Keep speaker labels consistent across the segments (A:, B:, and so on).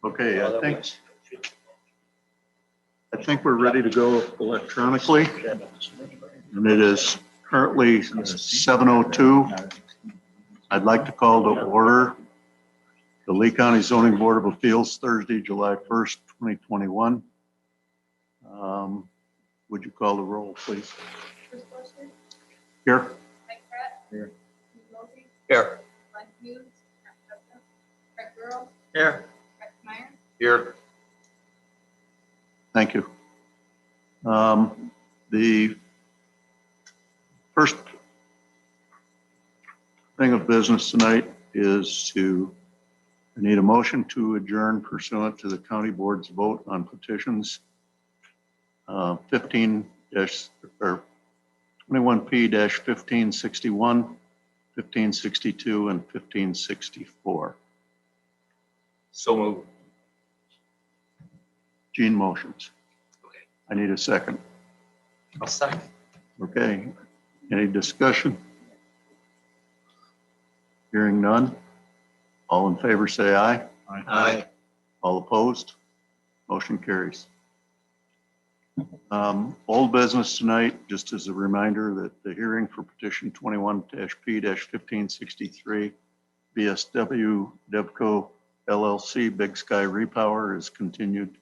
A: Okay, I think we're ready to go electronically, and it is currently 7:02. I'd like to call to order the Lee County Zoning Board of Appeals, Thursday, July 1st, 2021. Would you call the roll, please? Here.
B: Here.
C: Here.
B: Here.
C: Here.
A: Thank you. The first thing of business tonight is I need a motion to adjourn pursuant to the county board's vote on petitions 21P-1561, 1562, and 1564.
C: So moved.
A: Gene motions.
C: Okay.
A: I need a second.
C: I'll second.
A: Okay, any discussion? Hearing none. All in favor say aye.
C: Aye.
A: All opposed? Motion carries. Old business tonight, just as a reminder that the hearing for petition 21-P-1563 BSW Devco LLC Big Sky Repower is continued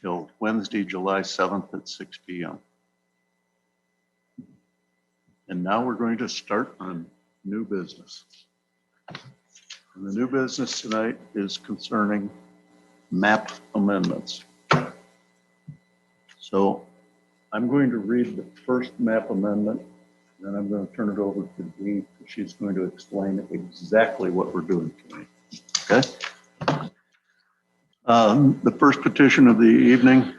A: till Wednesday, July 7th at 6 p.m. And now we're going to start on new business. And the new business tonight is concerning map amendments. So I'm going to read the first map amendment, and then I'm going to turn it over to Dee. She's going to explain exactly what we're doing tonight. Okay? The first petition of the evening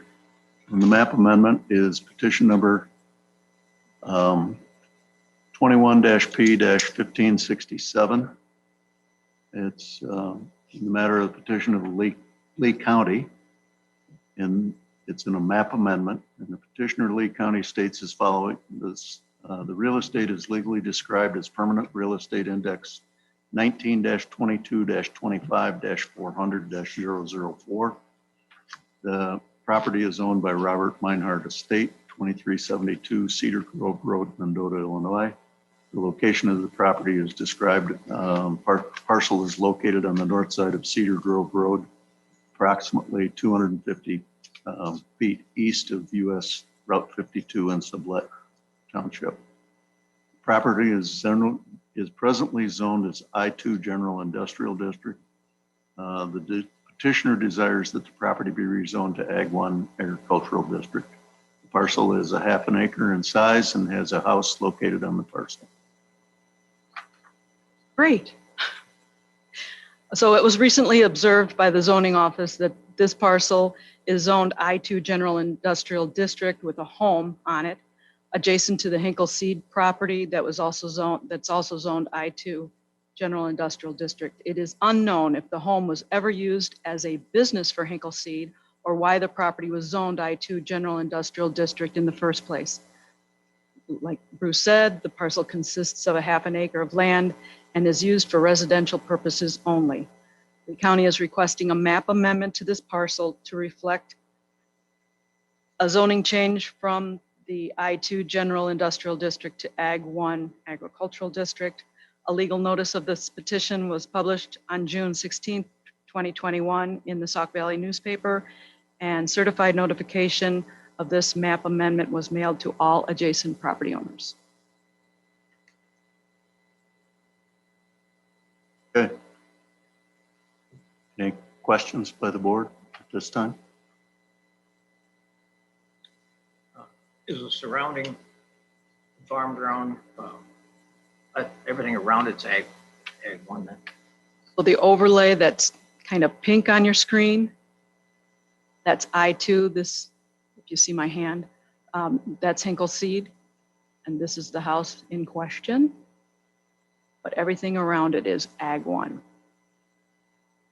A: on the map amendment is petition number 21-P-1567. It's in the matter of the petition of Lee County, and it's in a map amendment. And the petitioner Lee County states as following: the real estate is legally described as permanent real estate index 19-22-25-400-004. The property is owned by Robert Meinhardt Estate, 2372 Cedar Grove Road, Mendota, Illinois. The location of the property is described. Parcel is located on the north side of Cedar Grove Road, approximately 250 feet east of US Route 52 in Sublette Township. Property is presently zoned as I-2 General Industrial District. The petitioner desires that the property be rezoned to Ag-1 Agricultural District. The parcel is a half an acre in size and has a house located on the parcel.
D: Great. So it was recently observed by the zoning office that this parcel is zoned I-2 General Industrial District with a home on it, adjacent to the Hinkle Seed property that's also zoned I-2 General Industrial District. It is unknown if the home was ever used as a business for Hinkle Seed or why the property was zoned I-2 General Industrial District in the first place. Like Bruce said, the parcel consists of a half an acre of land and is used for residential purposes only. The county is requesting a map amendment to this parcel to reflect a zoning change from the I-2 General Industrial District to Ag-1 Agricultural District. A legal notice of this petition was published on June 16, 2021 in the Sauk Valley newspaper, and certified notification of this map amendment was mailed to all adjacent property owners.
A: Okay. Any questions by the board at this time?
B: Is the surrounding farm ground, everything around it's ag one then?
D: So the overlay that's kind of pink on your screen, that's I-2, this, if you see my hand, that's Hinkle Seed, and this is the house in question. But everything around it is Ag-1,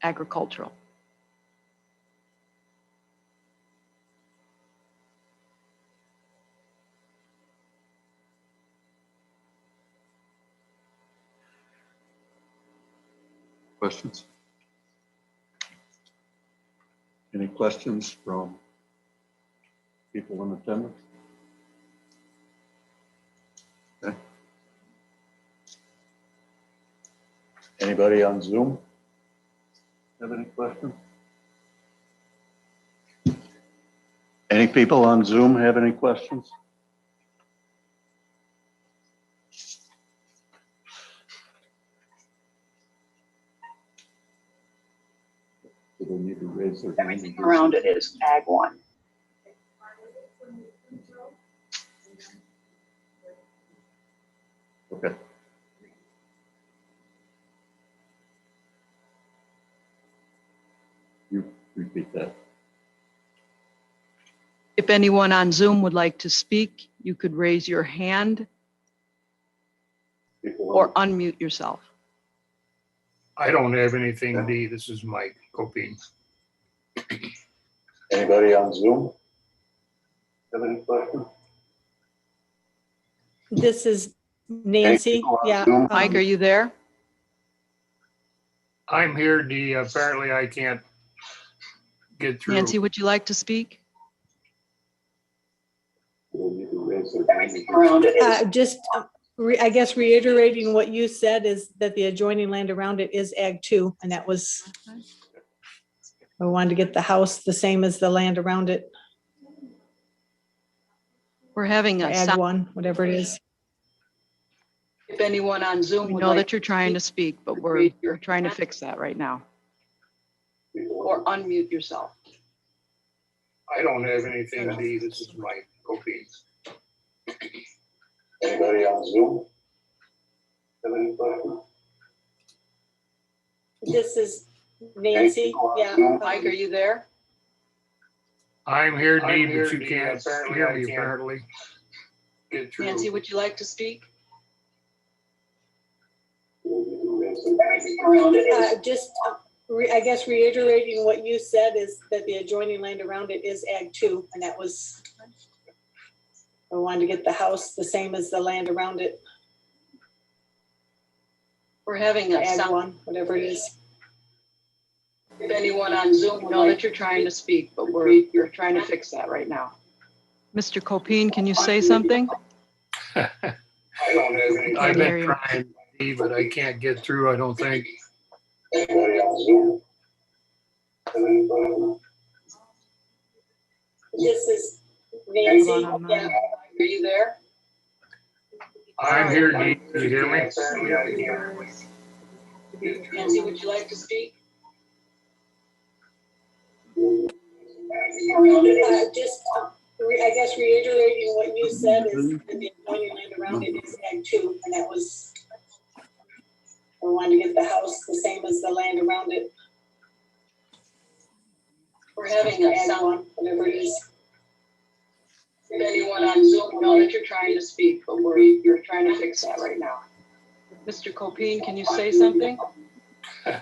D: agricultural.
A: Questions? Any questions from people in attendance? Okay. Anybody on Zoom have any questions? Any people on Zoom have any questions? Do they need to raise their hand?
D: Everything around it is Ag 1.
A: Okay. You repeat that.
D: If anyone on Zoom would like to speak, you could raise your hand
A: People
D: or unmute yourself.
E: I don't have anything, D. This is Mike Copine.
A: Anybody on Zoom have any questions?
F: This is Nancy.
A: people on
F: Yeah.
A: Zoom?
D: Mike, are you there?
E: I'm here, D. Apparently I can't get through.
D: Nancy, would you like to speak?
A: Do they need to raise their hand?
D: Everything around it is.
F: Just, I guess reiterating what you said is that the adjoining land around it is Ag 2, and that was, I wanted to get the house the same as the land around it,
D: We're having
F: or
D: a
F: Ag
D: sound.
F: 1, whatever it is.
D: If anyone on Zoom, we know that you're trying to speak, but we're trying to fix that right now. Or unmute yourself.
E: I don't have anything, D. This is Mike Copine.
A: Anybody on Zoom have any questions?
F: This is Nancy. Yeah.
D: Mike, are you there?
E: I'm here, D, but you can't hear me apparently. Get through.
D: Nancy, would you like to speak?
F: Just, I guess reiterating what you said is that the adjoining land around it is Ag 2, and that was, I wanted to get the house the same as the land around it,
D: We're having a
F: Ag
D: sound.
F: 1, whatever it is.
D: If anyone on Zoom, we know that you're trying to speak, but we're trying to fix that right now. Mr. Copine, can you say something?
E: I don't have any. I've
D: Can't hear
E: been
D: you.
E: trying, D, but I can't get through, I don't think.
A: Anybody on Zoom have any questions?
F: This is
D: Nancy.
F: Nancy. Yeah.
D: Are you there?
E: I'm here, D. Can you hear me?
D: Nancy, would you like to speak?
F: Just, I guess reiterating what you said is that the adjoining land around it is Ag 2, and that was, I wanted to get the house the same as the land around it,
D: We're having a
F: Ag
D: sound.
F: 1, whatever it is.
D: If anyone on Zoom, we know that you're trying to speak, but we're trying to fix that right now. Mr. Copine, can you say something?
E: I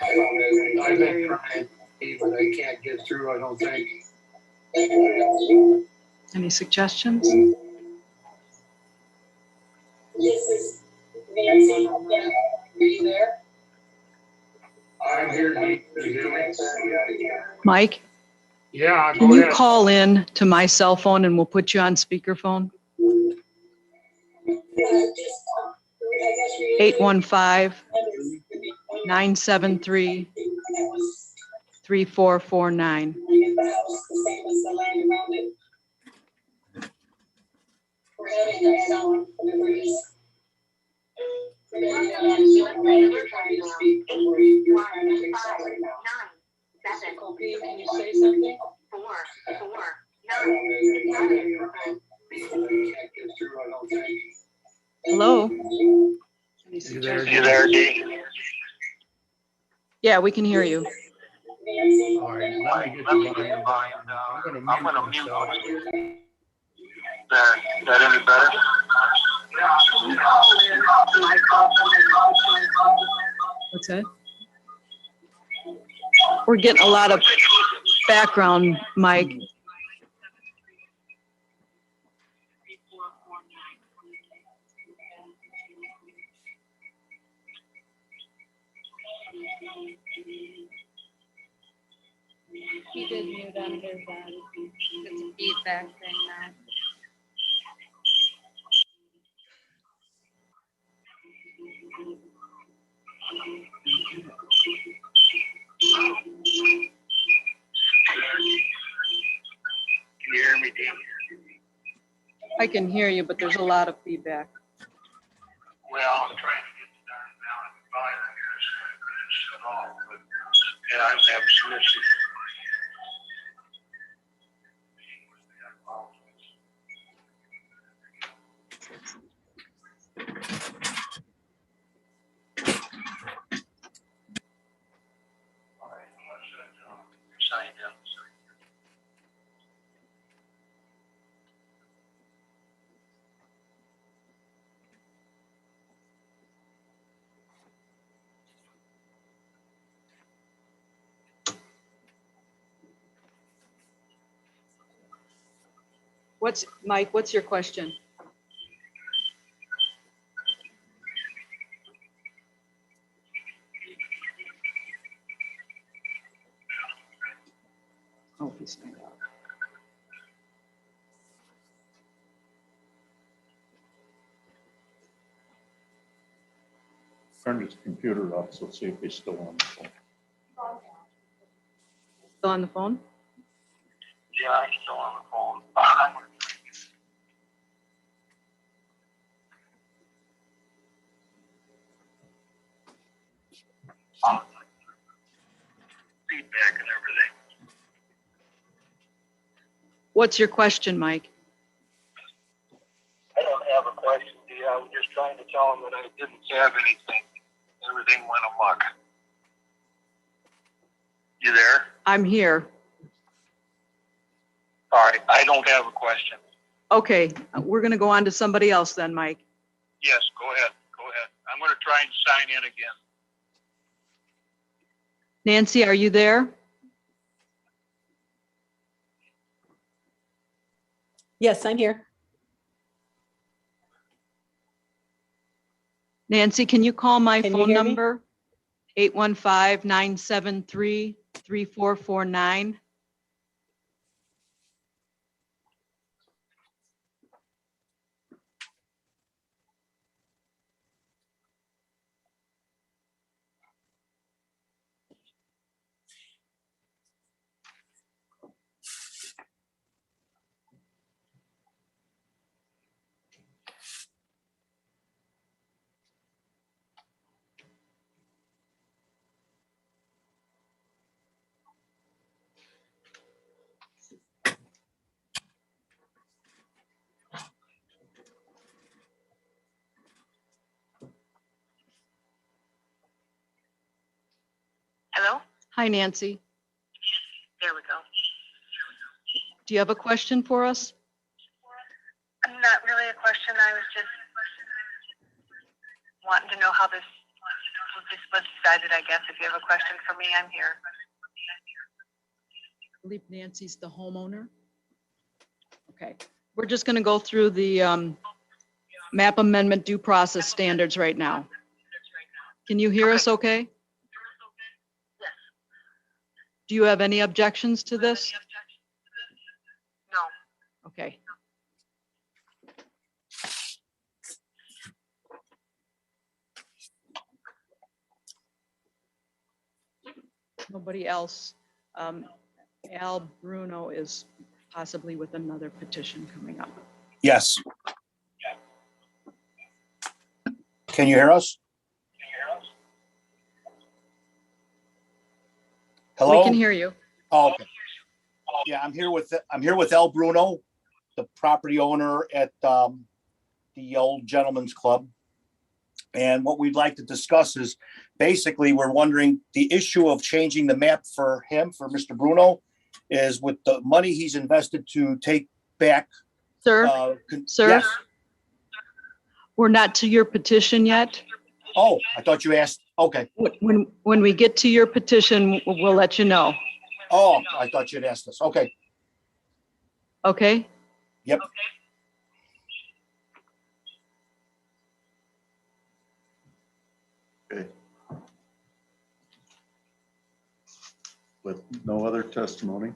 E: don't have any. I've been trying, D, but I can't get through, I don't think.
A: Anybody on Zoom?
D: Any suggestions?
F: This is Nancy. Yeah.
D: Are you there?
E: I'm here, D. Can you hear me?
D: Mike,
E: Yeah,
D: can
E: go
D: you
E: ahead.
D: call in to my cell phone and we'll put you on speakerphone? 815-973-3449.
F: We're having a sound, whatever it is.
D: If anyone on Zoom, we know that you're trying to speak, but we're trying to fix that right now. Mr. Copine, can you say something? Hello? Any
E: You there,
D: suggestions?
E: D?
D: Yeah, we can hear you.
E: All right, let me get the volume down. I'm gonna mute myself.
C: There, is that any better?
D: What's that? We're getting a lot of background, Mike.
G: He did mute on his end. It's a feedback thing now.
C: Can you hear me, Dean?
D: I can hear you, but there's a lot of feedback.
C: Well, I'm trying to get started now. I'm fine, I guess. It's at all, but yeah, I'm having some issues. All right, sign in.
D: Mike, what's your question? Oh, he's not out.
A: Turn his computer off, so see if he's still on the phone.
D: Still on the phone?
C: Yeah, I'm still on the phone. Feedback and everything.
D: What's your question, Mike?
C: I don't have a question, Dee. I was just trying to tell him that I didn't have anything. Everything went amok. You there?
D: I'm here.
C: All right, I don't have a question.
D: Okay, we're going to go on to somebody else then, Mike.
C: Yes, go ahead, go ahead. I'm gonna try and sign in again.
D: Nancy, are you there?
F: Yes, I'm here.
D: Nancy, can you call my
F: Can you
D: phone
F: hear me?
D: number? 815-973-3449.
H: Hello?
D: Hi, Nancy.
H: There we go.
D: Do you have a question for us?
H: Not really a question. I was just wanting to know how this was decided, I guess. If you have a question for me, I'm here.
D: I believe Nancy's the homeowner. Okay, we're just going to go through the map amendment due process standards right now. Can you hear us okay?
H: Yes.
D: Do you have any objections to this?
H: No.
D: Okay. Nobody else. Al Bruno is possibly with another petition coming up.
I: Yes. Can you hear us? Hello?
D: We can hear you.
I: Oh, okay. Yeah, I'm here with Al Bruno, the property owner at the Old Gentlemen's Club. And what we'd like to discuss is basically we're wondering the issue of changing the map for him, for Mr. Bruno, is with the money he's invested to take back.
D: Sir, Sir?
I: Yes.
D: We're not to your petition yet.
I: Oh, I thought you asked. Okay.
D: When we get to your petition, we'll let you know.
I: Oh, I thought you'd asked us. Okay.
D: Okay?
I: Yep.
A: Okay. With no other testimony,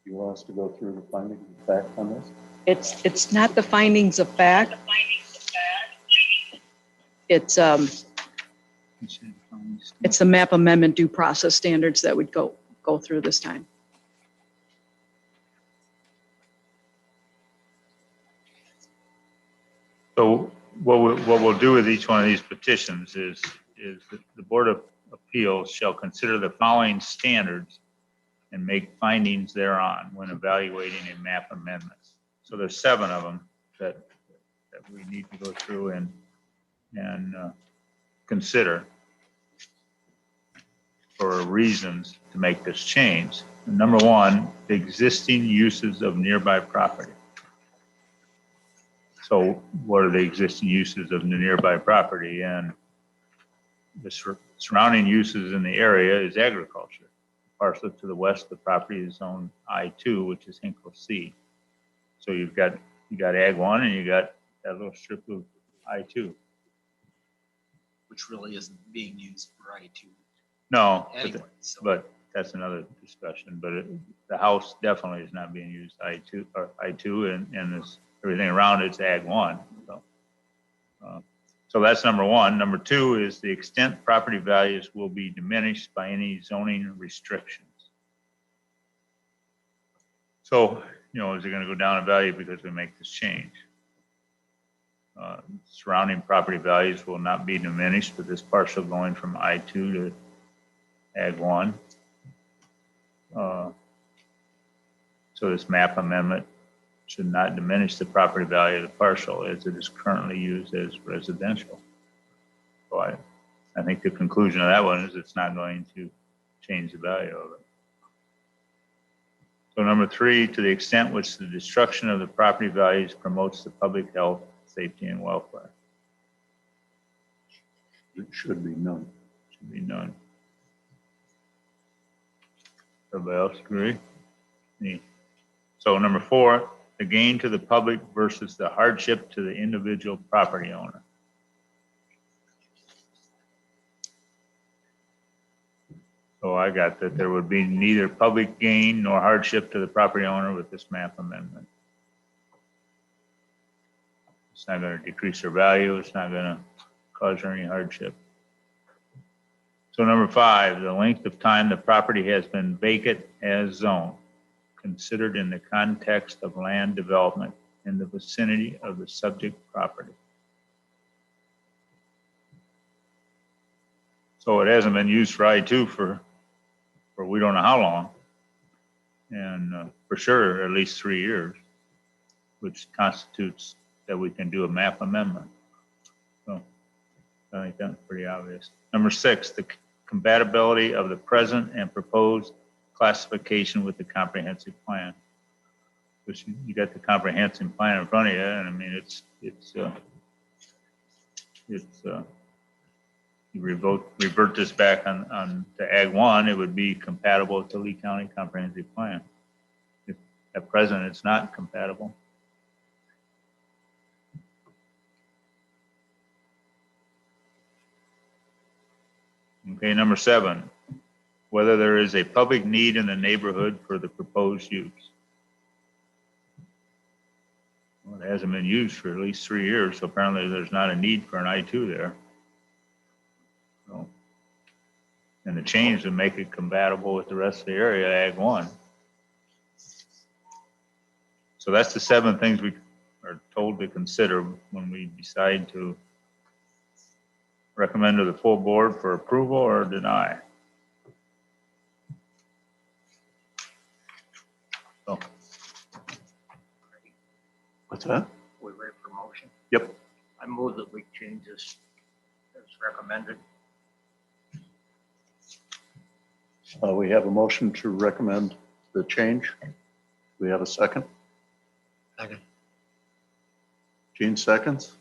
A: you want us to go through the findings of fact on this?
D: It's not the findings of fact. It's the map amendment due process standards that would go through this time.
J: So what we'll do with each one of these petitions is that the Board of Appeals shall consider the following standards and make findings thereon when evaluating a map amendment. So there's 7 of them that we need to go through and consider for reasons to make this change. Number 1, the existing uses of nearby property. So what are the existing uses of the nearby property? And the surrounding uses in the area is agriculture. Parcel to the west of the property is zoned I2, which is Hinkle C. So you got Ag 1 and you got that little strip of I2.
K: Which really isn't being used for I2
J: No,
K: anyway. So
J: but that's another discussion. But the house definitely is not being used I2 and this, everything around it's Ag 1. So that's number 1. Number 2 is the extent property values will be diminished by any zoning restrictions. So, is it going to go down in value because we make this change? Surrounding property values will not be diminished with this parcel going from I2 to Ag 1. So this map amendment should not diminish the property value of the parcel as it is currently used as residential. So I think the conclusion of that one is it's not going to change the value of it. So number 3, to the extent which the destruction of the property values promotes the public health, safety, and welfare.
A: It should be none.
J: Should be none. Everybody else agree? Me. So number 4, the gain to the public versus the hardship to the individual property owner. So I got that there would be neither public gain nor hardship to the property owner with this map amendment. It's not going to decrease their value. It's not going to cause her any hardship. So number 5, the length of time the property has been vacant as zoned, considered in the context of land development in the vicinity of the subject property. So it hasn't been used for I2 for we don't know how long, and for sure at least 3 years, which constitutes that we can do a map amendment. So I think that's pretty obvious. Number 6, the compatibility of the present and proposed classification with the comprehensive plan. Which you got the comprehensive plan in front of you, and I mean you revert this back on to Ag 1, it would be compatible with the Lee County Comprehensive Plan. If at present it's not compatible. Okay, number 7, whether there is a public need in the neighborhood for the proposed use. Well, it hasn't been used for at least 3 years, so apparently there's not a need for an I2 there. So, and the change would make it compatible with the rest of the area, Ag 1. So that's the 7 things we are told to consider when we decide to recommend to the full board for approval or deny. So,
A: What's that?
B: We ready for motion?
A: Yep.
B: I move that we change this as recommended.
A: We have a motion to recommend the change. We have a second.
K: Second.
A: Gene seconds.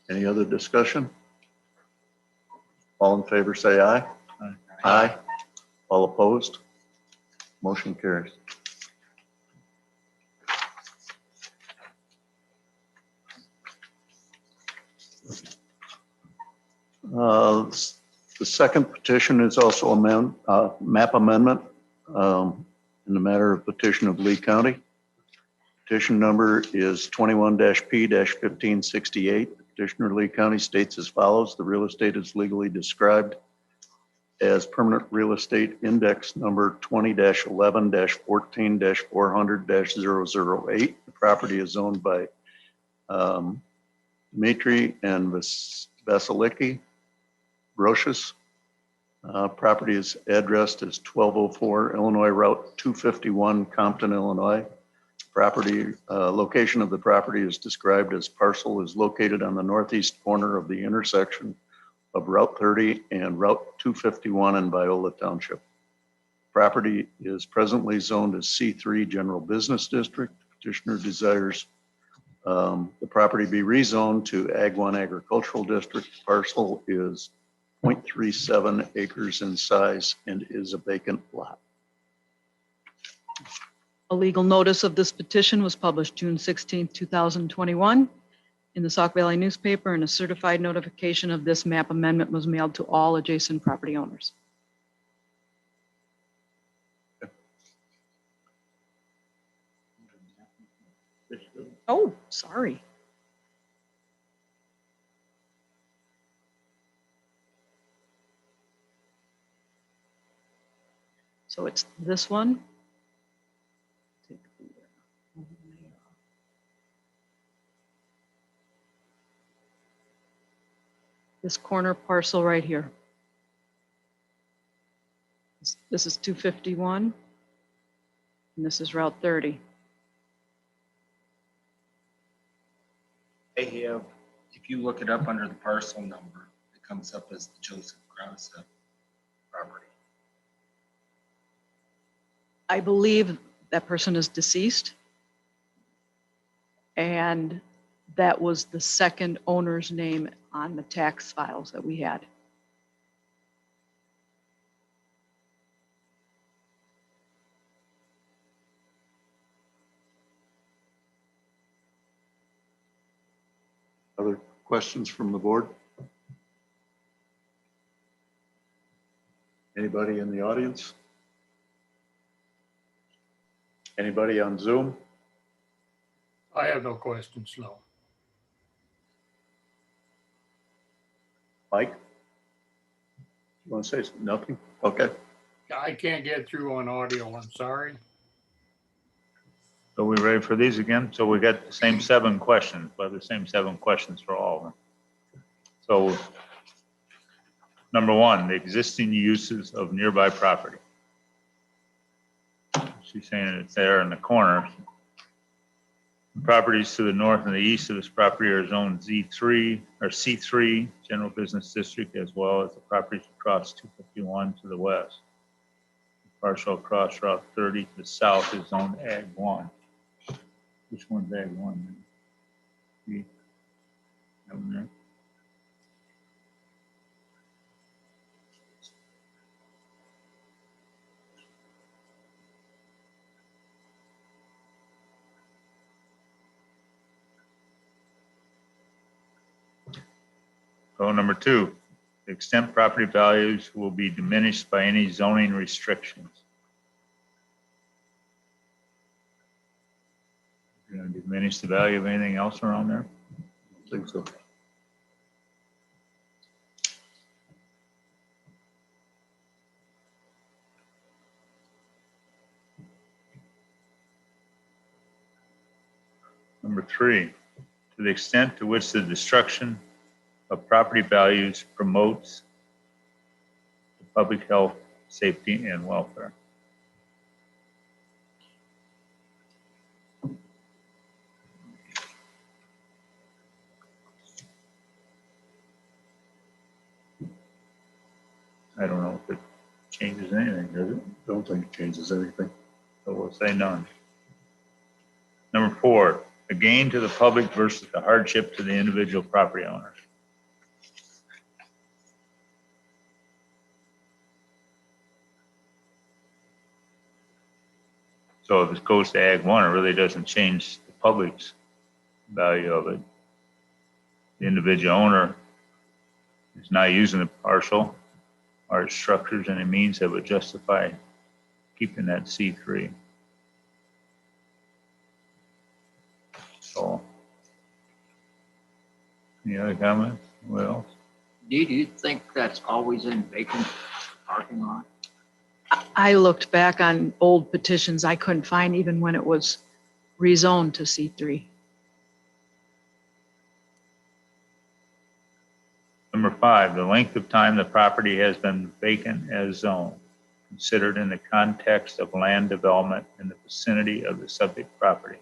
A: Any other discussion? All in favor, say aye.
J: Aye.
A: Aye. All opposed? Motion carries. The The second petition is also a map amendment in the matter of petition of Lee County. Petition number is 21-P-1568. Petitioner Lee County states as follows: the real estate is legally described as permanent real estate index number 20-11-14-400-008. The property is owned by Dmitry and Vasiliki Brocious. Property is addressed as 1204 Illinois Route 251, Compton, Illinois. Property, location of the property is described as parcel is located on the northeast corner of the intersection of Route 30 and Route 251 in Viola Township. Property is presently zoned as C3 General Business District. Petitioner desires the property be rezoned to Ag 1 Agricultural District. Parcel is 0.37 acres in size and is a vacant lot.
D: A legal notice of this petition was published June 16, 2021 in the Sauk Valley newspaper, and a certified notification of this map amendment was mailed to all adjacent property owners. Oh, sorry. So it's this one. This corner parcel right here. This is 251, and this is Route 30.
K: They have, if you look it up under the parcel number, it comes up as the Joseph Grassa property.
D: I believe that person is deceased, and that was the second owner's name on the tax files that we had.
A: Other questions from the board? Anybody in the audience? Anybody on Zoom?
E: I have no questions, no.
A: Mike? You want to say something? Nothing? Okay.
E: I can't get through on audio, I'm sorry.
J: So we ready for these again? So we got the same 7 questions, but the same 7 questions for all of them. So number 1, the existing uses of nearby property. She's saying it's there in the corner. Properties to the north and the east of this property are zoned Z3 or C3 General Business District, as well as the properties across 251 to the west. Partial across Route 30 to the south is zoned Ag 1. Which one's Ag 1? See? That one there. So number 2, the extent property values will be diminished by any zoning restrictions. You're going to diminish the value of anything else around there?
A: I think so.
J: Number 3, to the extent to which the destruction of property values promotes the public health, safety, and welfare. I don't know if it changes anything, does it?
A: Don't think it changes anything.
J: So we'll say none. Number 4, the gain to the public versus the hardship to the individual property owners. So if it goes to Ag 1, it really doesn't change the public's value of it. The individual owner is not using the parcel, are structures and a means that would justify keeping that C3. So, any other comments? What else?
B: Do you think that's always in vacant parking lot?
D: I looked back on old petitions. I couldn't find even when it was rezoned to C3.
J: Number 5, the length of time the property has been vacant as zoned, considered in the context of land development in the vicinity of the subject property.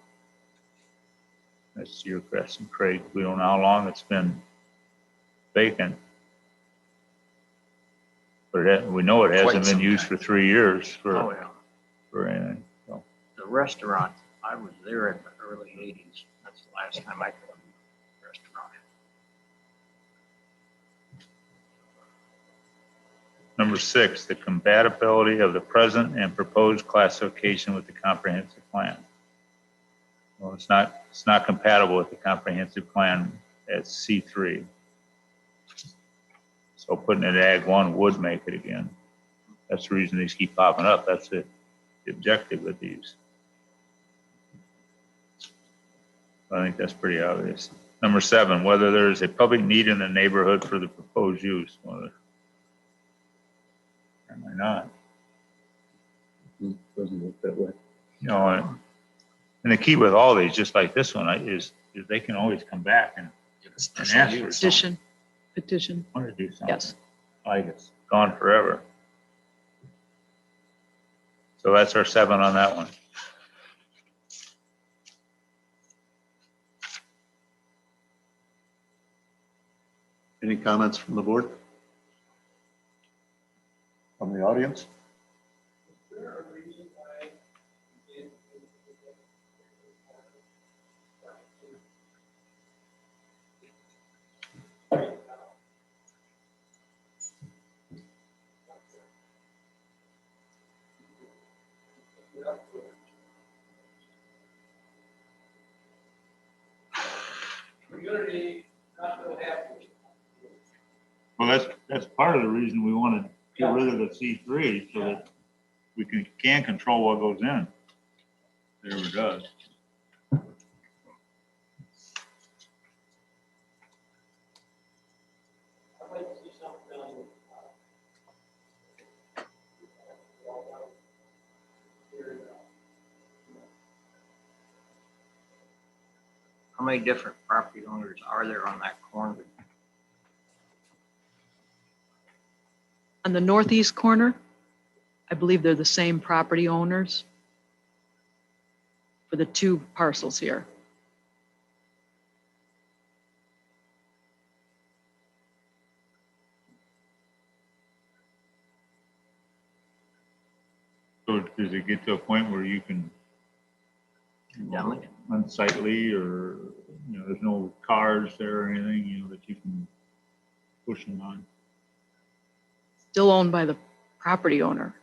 J: That's your question, Craig. We don't know how long it's been vacant. But we know it hasn't
B: Quite
J: been
B: some time.
J: used for 3 years
B: Oh, yeah.
J: for anything. So,
B: The restaurant, I was there in the early 80s. That's the last time I could have the restaurant.
J: number 6, the compatibility of the present and proposed classification with the comprehensive plan. Well, it's not compatible with the comprehensive plan at C3. So putting it at Ag 1 would make it again. That's the reason these keep popping up. That's the objective with these. I think that's pretty obvious. Number 7, whether there is a public need in the neighborhood for the proposed use. Well, am I not?
A: Doesn't look that way.
J: You know, and the key with all these, just like this one, is they can always come back and
K: Get a special
J: ask for
K: use.
D: Petition,
J: want to do something.
D: yes.
J: Like it's gone forever. So that's our 7 on that one.
A: Any comments from the board? From the audience?
J: Well, that's part of the reason we want to get rid of the C3 so that we can control what goes in. Whatever it does.
B: How many different property owners are there on that corner?
D: On the northeast corner, I believe they're the same property owners for the 2 parcels here.
J: So does it get to a point where you can
B: Condemn it?
J: unsightly or, there's no cars there or anything, that you can push them on?
D: Still owned by the property owner.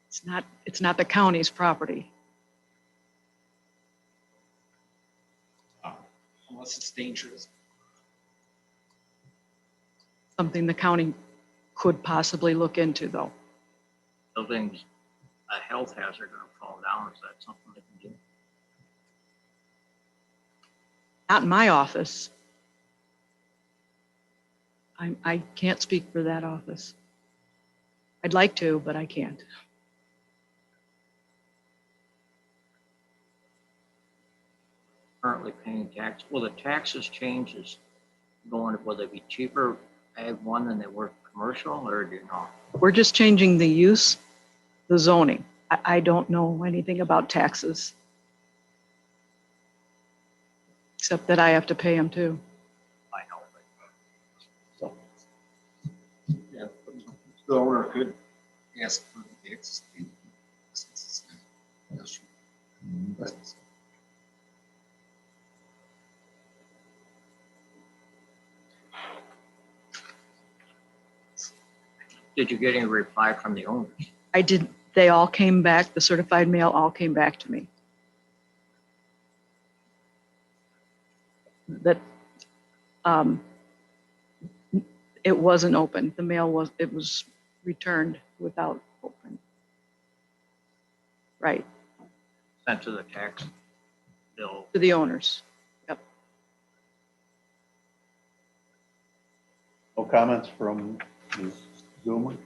D: It's not the county's property.
K: Unless it's dangerous.
D: Something the county could possibly look into, though.
B: Buildings, a health hazard gonna fall down. Is that something they can do?
D: Not in my office. I can't speak for that office. I'd like to, but I can't.
B: Currently paying tax. Will the taxes changes going, will they be cheaper Ag 1 than they were commercial, or do you know?
D: We're just changing the use, the zoning. I don't know anything about taxes. Except that I have to pay them too.
B: I know.
A: So,
K: Yeah. The owner could ask for the existing.
B: Did you get any reply from the owners?
D: I did, they all came back, the certified mail all came back to me. That it wasn't open. The mail was, it was returned without open. Right,
B: Sent to the tax bill.
D: to the owners. Yep.
A: No comments from Ms. Zoomer?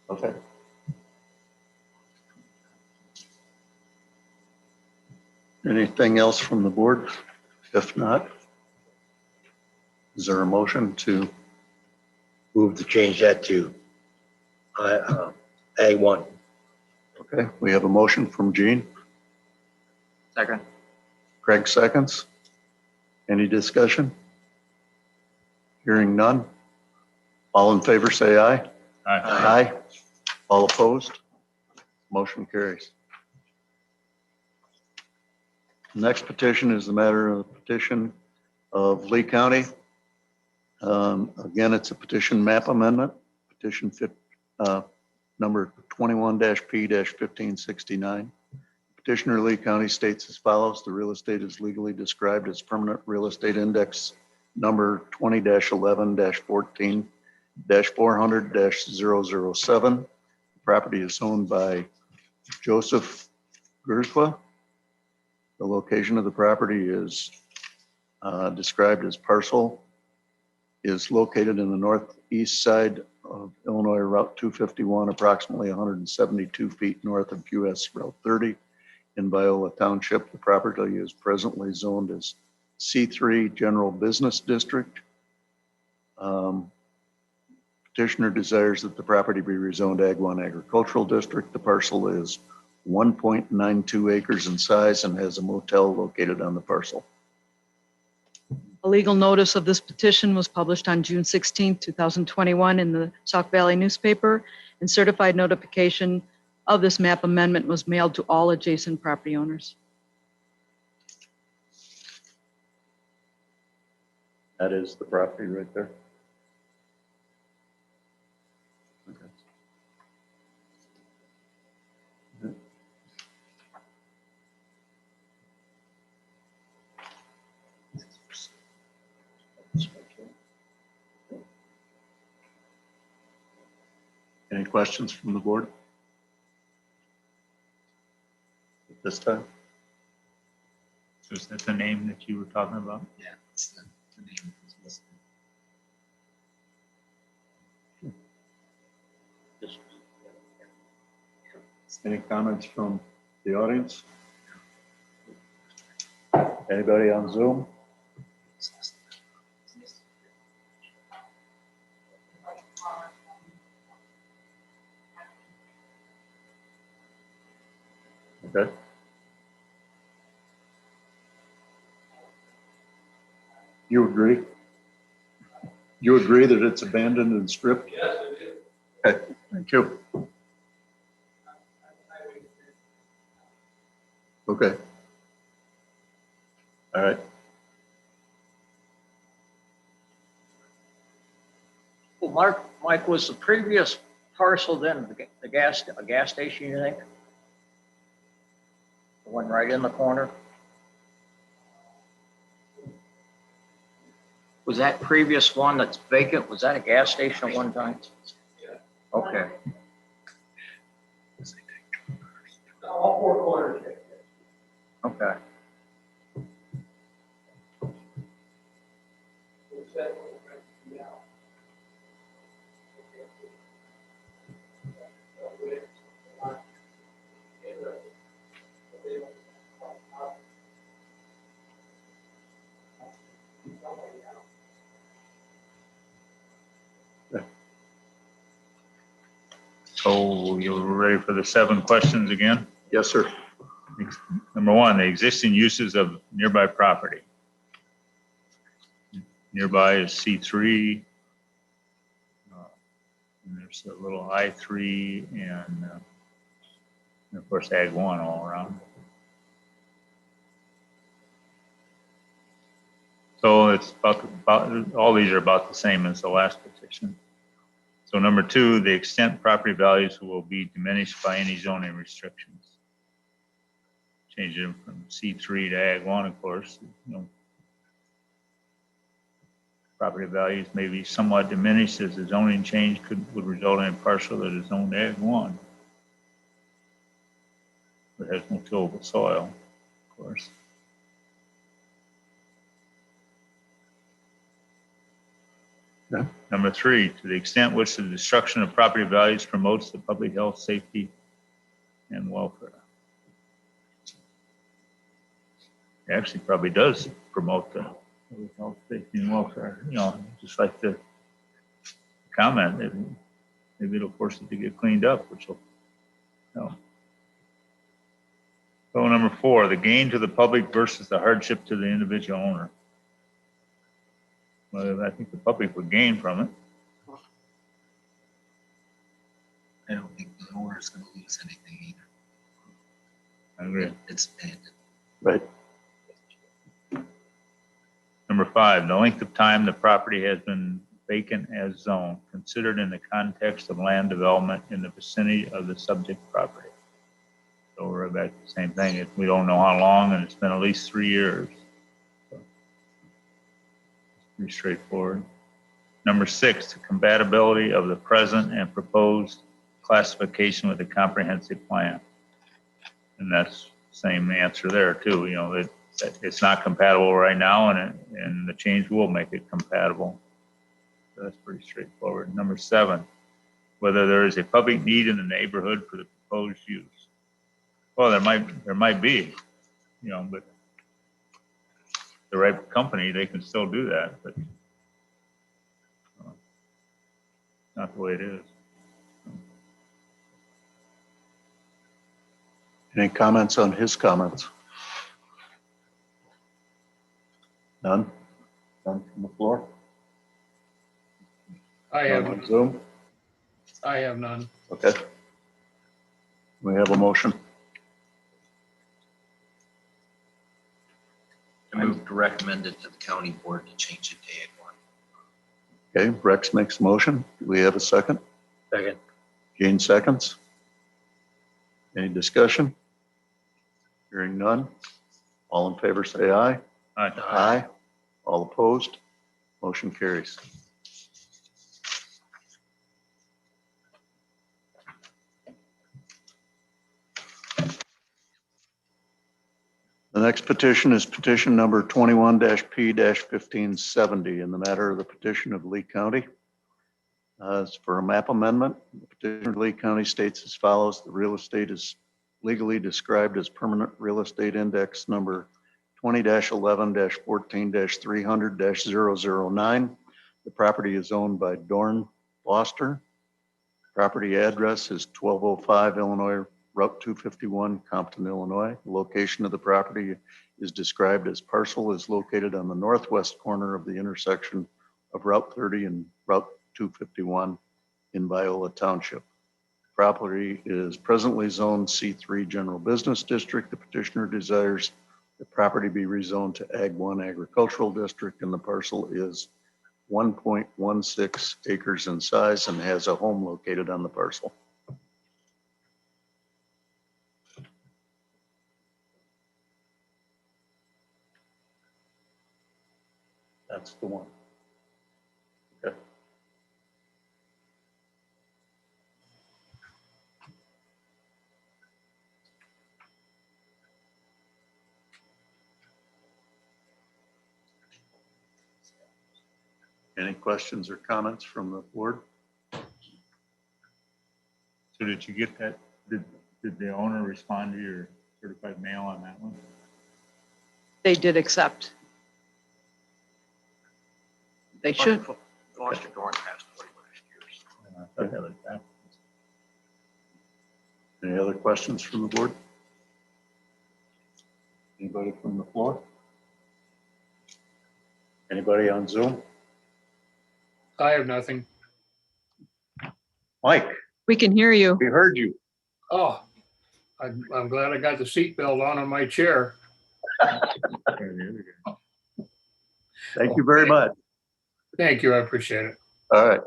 A: Okay. Anything else from the board? If not, is there a motion to,
L: Move to change that to A1.
A: okay, we have a motion from Gene,
B: Second.
A: Craig seconds. Any discussion? Hearing none. All in favor, say aye. Aye. All opposed? Motion carries. Next petition is the matter of petition of Lee County. Again, it's a petition map amendment, petition number 21-P-1569. Petitioner Lee County states as follows: the real estate is legally described as permanent real estate index number 20-11-14-400-007. The property is owned by Joseph Gerswa. The location of the property is described as parcel is located in the northeast side of Illinois Route 251, approximately 172 feet north of US Route 30 in Viola Township. The property is presently zoned as C3 General Business District. Petitioner desires that the property be rezoned Ag 1 Agricultural District. The parcel is 1.92 acres in size and has a motel located on the parcel.
D: A legal notice of this petition was published on June 16, 2021 in the Sauk Valley newspaper, and certified notification of this map amendment was mailed to all adjacent property owners.
A: That is the property right there. Okay. Any questions from the board at this time?
J: So is that the name that you were talking about?
K: Yeah, it's the name is listed.
A: Any comments from the audience? Anybody on Zoom? Okay. You agree? You agree that it's abandoned and stripped? Yes, I do. Okay, thank you. Okay. All right.
B: Well, Mike, was the previous parcel then a gas station, you think? The one right in the corner? Was that previous one that's vacant, was that a gas station at one time? Okay.
L: All four corners.
B: Okay.
J: So you're ready for the 7 questions again?
A: Yes, sir.
J: Number 1, the existing uses of nearby property. Nearby is C3. And there's a little I3 and of course Ag 1 all around. So it's about all these are about the same as the last petition. So number 2, the extent property values will be diminished by any zoning restrictions. Change them from C3 to Ag 1, of course. property values may be somewhat diminished as the zoning change would result in a parcel that is zoned Ag 1. But has no tillable soil, of course.
A: Okay.
J: Number 3, to the extent which the destruction of property values promotes the public health, safety, and welfare. It actually probably does promote the public health, safety, and welfare, you know, just like the comment, maybe it'll force it to get cleaned up, which will help. So number 4, the gain to the public versus the hardship to the individual owner. Well, I think the public would gain from it.
K: I don't think the owner is gonna lose anything either.
J: I agree.
K: It's abandoned.
A: Right.
J: Number 5, the length of time the property has been vacant as zoned, considered in the context of land development in the vicinity of the subject property. So we're back to the same thing. We don't know how long, and it's been at least 3 years. So, pretty straightforward. Number 6, the compatibility of the present and proposed classification with the comprehensive plan. And that's the same answer there too. You know, that it's not compatible right now, and the change will make it compatible. So that's pretty straightforward. Number 7, whether there is a public need in the neighborhood for the proposed use. Well, there might be, you know, but the right company, they can still do that, but not the way it is.
A: Any comments on his comments? None? None from the floor?
E: I
A: None on Zoom?
E: have none.
A: Okay. We have a motion.
K: I move to recommend it to the county board to change it to Ag 1.
A: Okay, Rex makes a motion. Do we have a second?
L: Second.
A: Gene seconds. Any discussion? Hearing none. All in favor, say aye.
J: Aye.
A: Aye. All opposed? Motion carries. The next petition is petition number 21-P-1570 in the matter of the petition of Lee County. It's for a map amendment. The petition of Lee County states as follows: the real estate is legally described as permanent real estate index number 20-11-14-300-009. The property is owned by Dorn Foster. Property address is 1205 Illinois Route 251, Compton, Illinois. The location of the property is described as parcel is located on the northwest corner of the intersection of Route 30 and Route 251 in Viola Township. Property is presently zoned C3 General Business District. The petitioner desires the property be rezoned to Ag 1 Agricultural District, and the parcel is 1.16 acres in size and has a home located on the parcel. That's the one. Okay. Any questions or comments from the board?
J: So did you get that? Did the owner respond to your certified mail on that one?
D: They did accept. They should.
B: Foster Dorn passed away last year.
J: I thought that was that.
A: Any other questions from the board? Anybody from the floor? Anybody on Zoom?
E: I have nothing.
A: Mike,
D: We can hear you.
A: we heard you.
E: Oh, I'm glad I got the seatbelt on my chair.
A: Thank you very much.
E: Thank you, I appreciate it.
A: All right.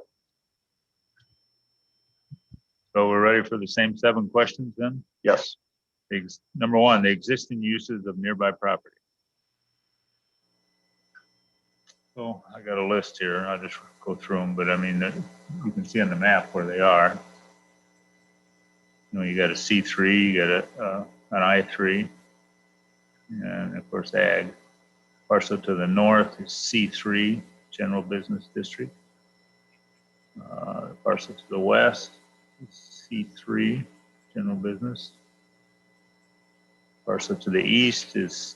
J: So we're ready for the same 7 questions then?
A: Yes.
J: Number 1, the existing uses of nearby property. So I got a list here. I'll just go through them, but I mean, you can see on the map where they are. You know, you got a C3, you got an I3, and of course ag. Parcel to the north is C3, General Business District. Parcel to the west is C3, General Business. Parcel to the east is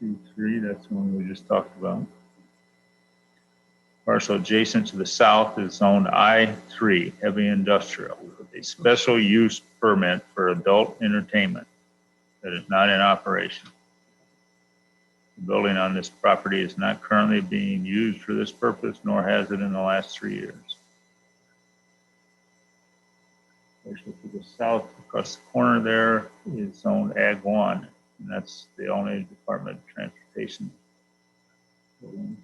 J: C3, that's the one we just talked about. Parcel adjacent to the south is zoned I3, Heavy Industrial, with a special use permit for adult entertainment that is not in operation. The building on this property is not currently being used for this purpose, nor has it in the last 3 years. Parcel to the south, across the corner there, is zoned Ag 1, and that's the only Department of Transportation building.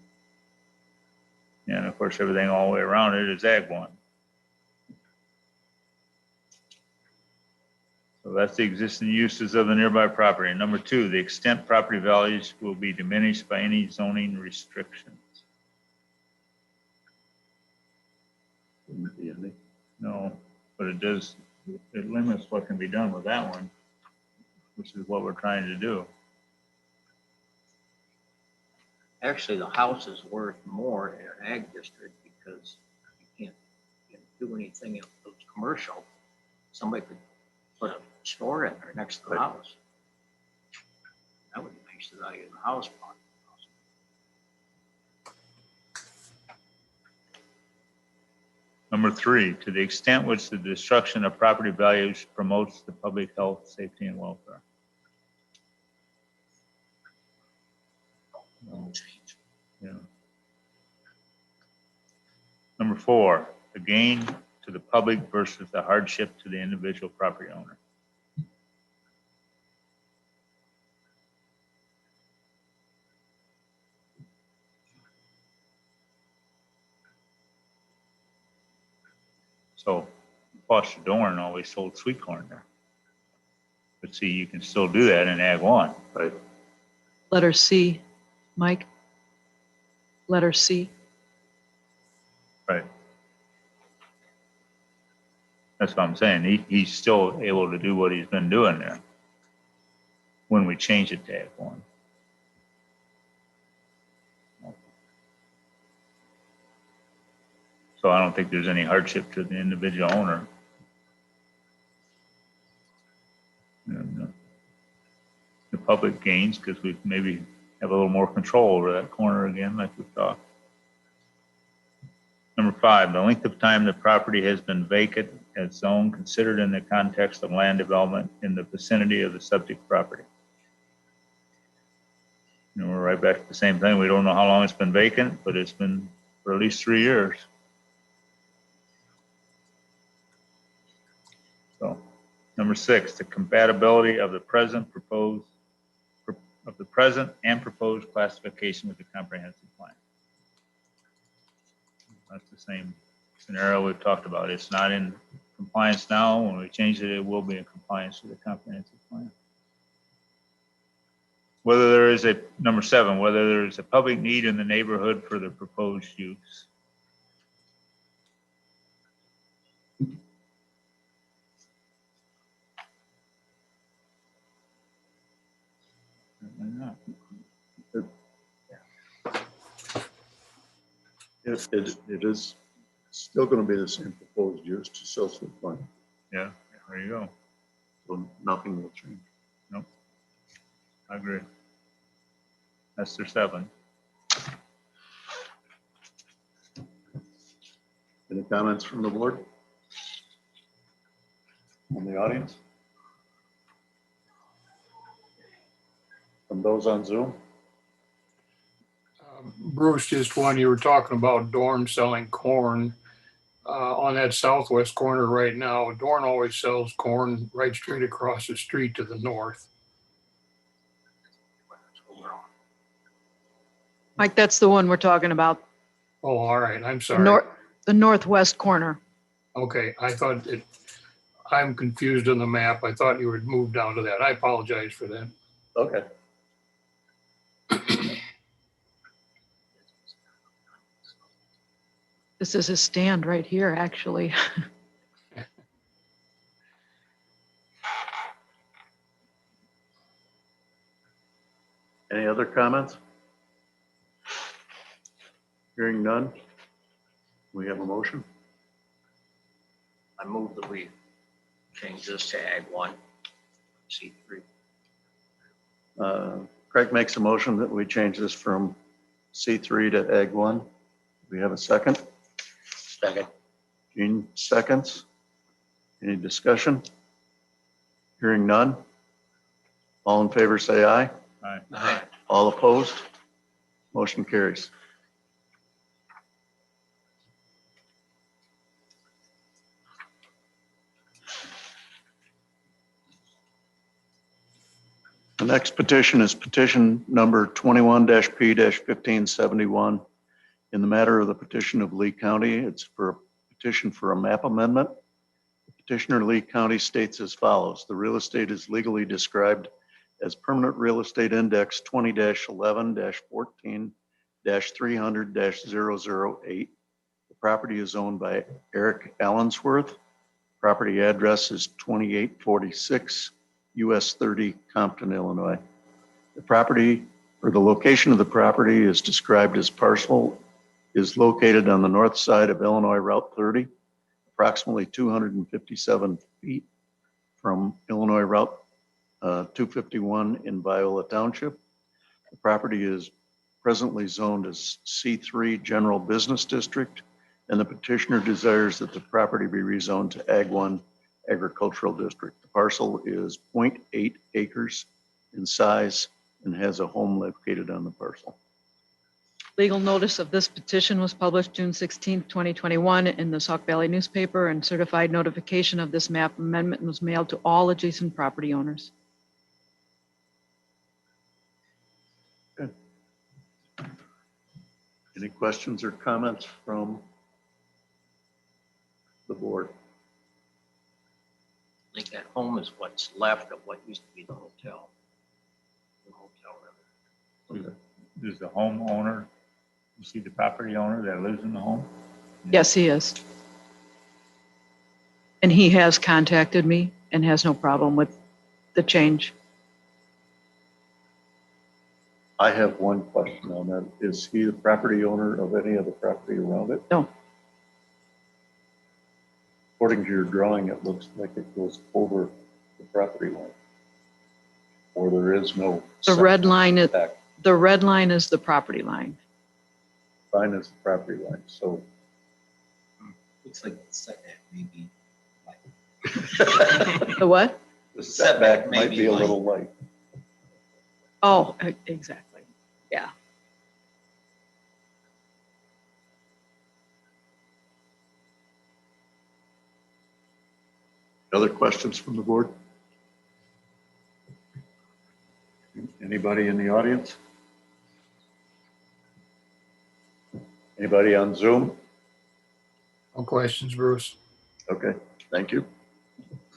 J: And of course, everything all the way around it is Ag 1. So that's the existing uses of the nearby property. Number 2, the extent property values will be diminished by any zoning restrictions. No, but it does, it limits what can be done with that one, which is what we're trying to do.
B: Actually, the house is worth more in an ag district because you can't do anything if it's commercial. Somebody could put a store in there next to the house. That would increase the value of the house.
J: Number 3, to the extent which the destruction of property values promotes the public health, safety, and welfare.
K: Change.
J: Yeah. Number 4, the gain to the public versus the hardship to the individual property owner. So Foster Dorn always sold sweet corn there. But see, you can still do that in Ag 1.
A: Right.
D: Letter C, Mike. Letter C.
J: Right. That's what I'm saying. He's still able to do what he's been doing there when we change it to Ag 1. So I don't think there's any hardship to the individual owner. And, the public gains because we maybe have a little more control over that corner again, like we talked. Number 5, the length of time the property has been vacant as zoned considered in the context of land development in the vicinity of the subject property. And we're right back to the same thing. We don't know how long it's been vacant, but it's been for at least 3 years. So, number 6, the compatibility of the present and proposed classification with the comprehensive plan. That's the same scenario we've talked about. It's not in compliance now. When we change it, it will be in compliance with the comprehensive plan. Whether there is a, number 7, whether there is a public need in the neighborhood for the proposed use.
A: It is still going to be the same proposed use to sell some fund.
J: Yeah, there you go.
A: So nothing will change.
J: Nope. I agree. That's their 7.
A: Any comments from the board? From the audience? From those on Zoom?
E: Bruce, just when you were talking about Dorn selling corn, on that southwest corner right now, Dorn always sells corn right straight across the street to the north.
D: Mike, that's the one we're talking about.
E: Oh, all right, I'm sorry.
D: The northwest corner.
E: Okay, I'm confused on the map. I thought you had moved down to that. I apologize for that.
A: Okay.
D: This is his stand right here, actually.
A: Any other comments? Hearing none. We have a motion.
B: I move that we change this to Ag 1, C3.
A: Craig makes a motion that we change this from C3 to Ag 1. We have a second.
L: Second.
A: Gene seconds. Any discussion? Hearing none. All in favor, say aye.
J: Aye.
A: All opposed? Motion carries. The next petition is petition number 21-P-1571. In the matter of the petition of Lee County, it's for a petition for a map amendment. The petitioner Lee County states as follows: the real estate is legally described as permanent real estate index 20-11-14-300-008. The property is owned by Eric Allensworth. Property address is 2846 US 30 Compton, Illinois. The property, or the location of the property, is described as parcel is located on the north side of Illinois Route 30, approximately 257 feet from Illinois Route 251 in Viola Township. The property is presently zoned as C3 General Business District, and the petitioner desires that the property be rezoned to Ag 1 Agricultural District. The parcel is 0.8 acres in size and has a home located on the parcel.
D: Legal notice of this petition was published June 16, 2021 in the Sauk Valley newspaper, and certified notification of this map amendment was mailed to all adjacent property owners.
A: Good. Any questions or comments from the board?
B: I think that home is what's left of what used to be the hotel. The hotel, rather.
J: Does the homeowner, you see the property owner that lives in the home?
D: Yes, he is. And he has contacted me and has no problem with the change.
A: I have one question on that. Is he the property owner of any of the property around it?
D: No.
A: According to your drawing, it looks like it goes over the property line. Or there is no.
D: The red line is,
A: setback.
D: the red line is the property line.
A: Line is the property line, so.
K: Looks like the setback maybe.
D: The what?
A: The setback might be a little light.
D: Oh, exactly. Yeah.
A: Other questions from the board? Anybody in the audience? Anybody on Zoom?
E: No questions, Bruce.
A: Okay, thank you.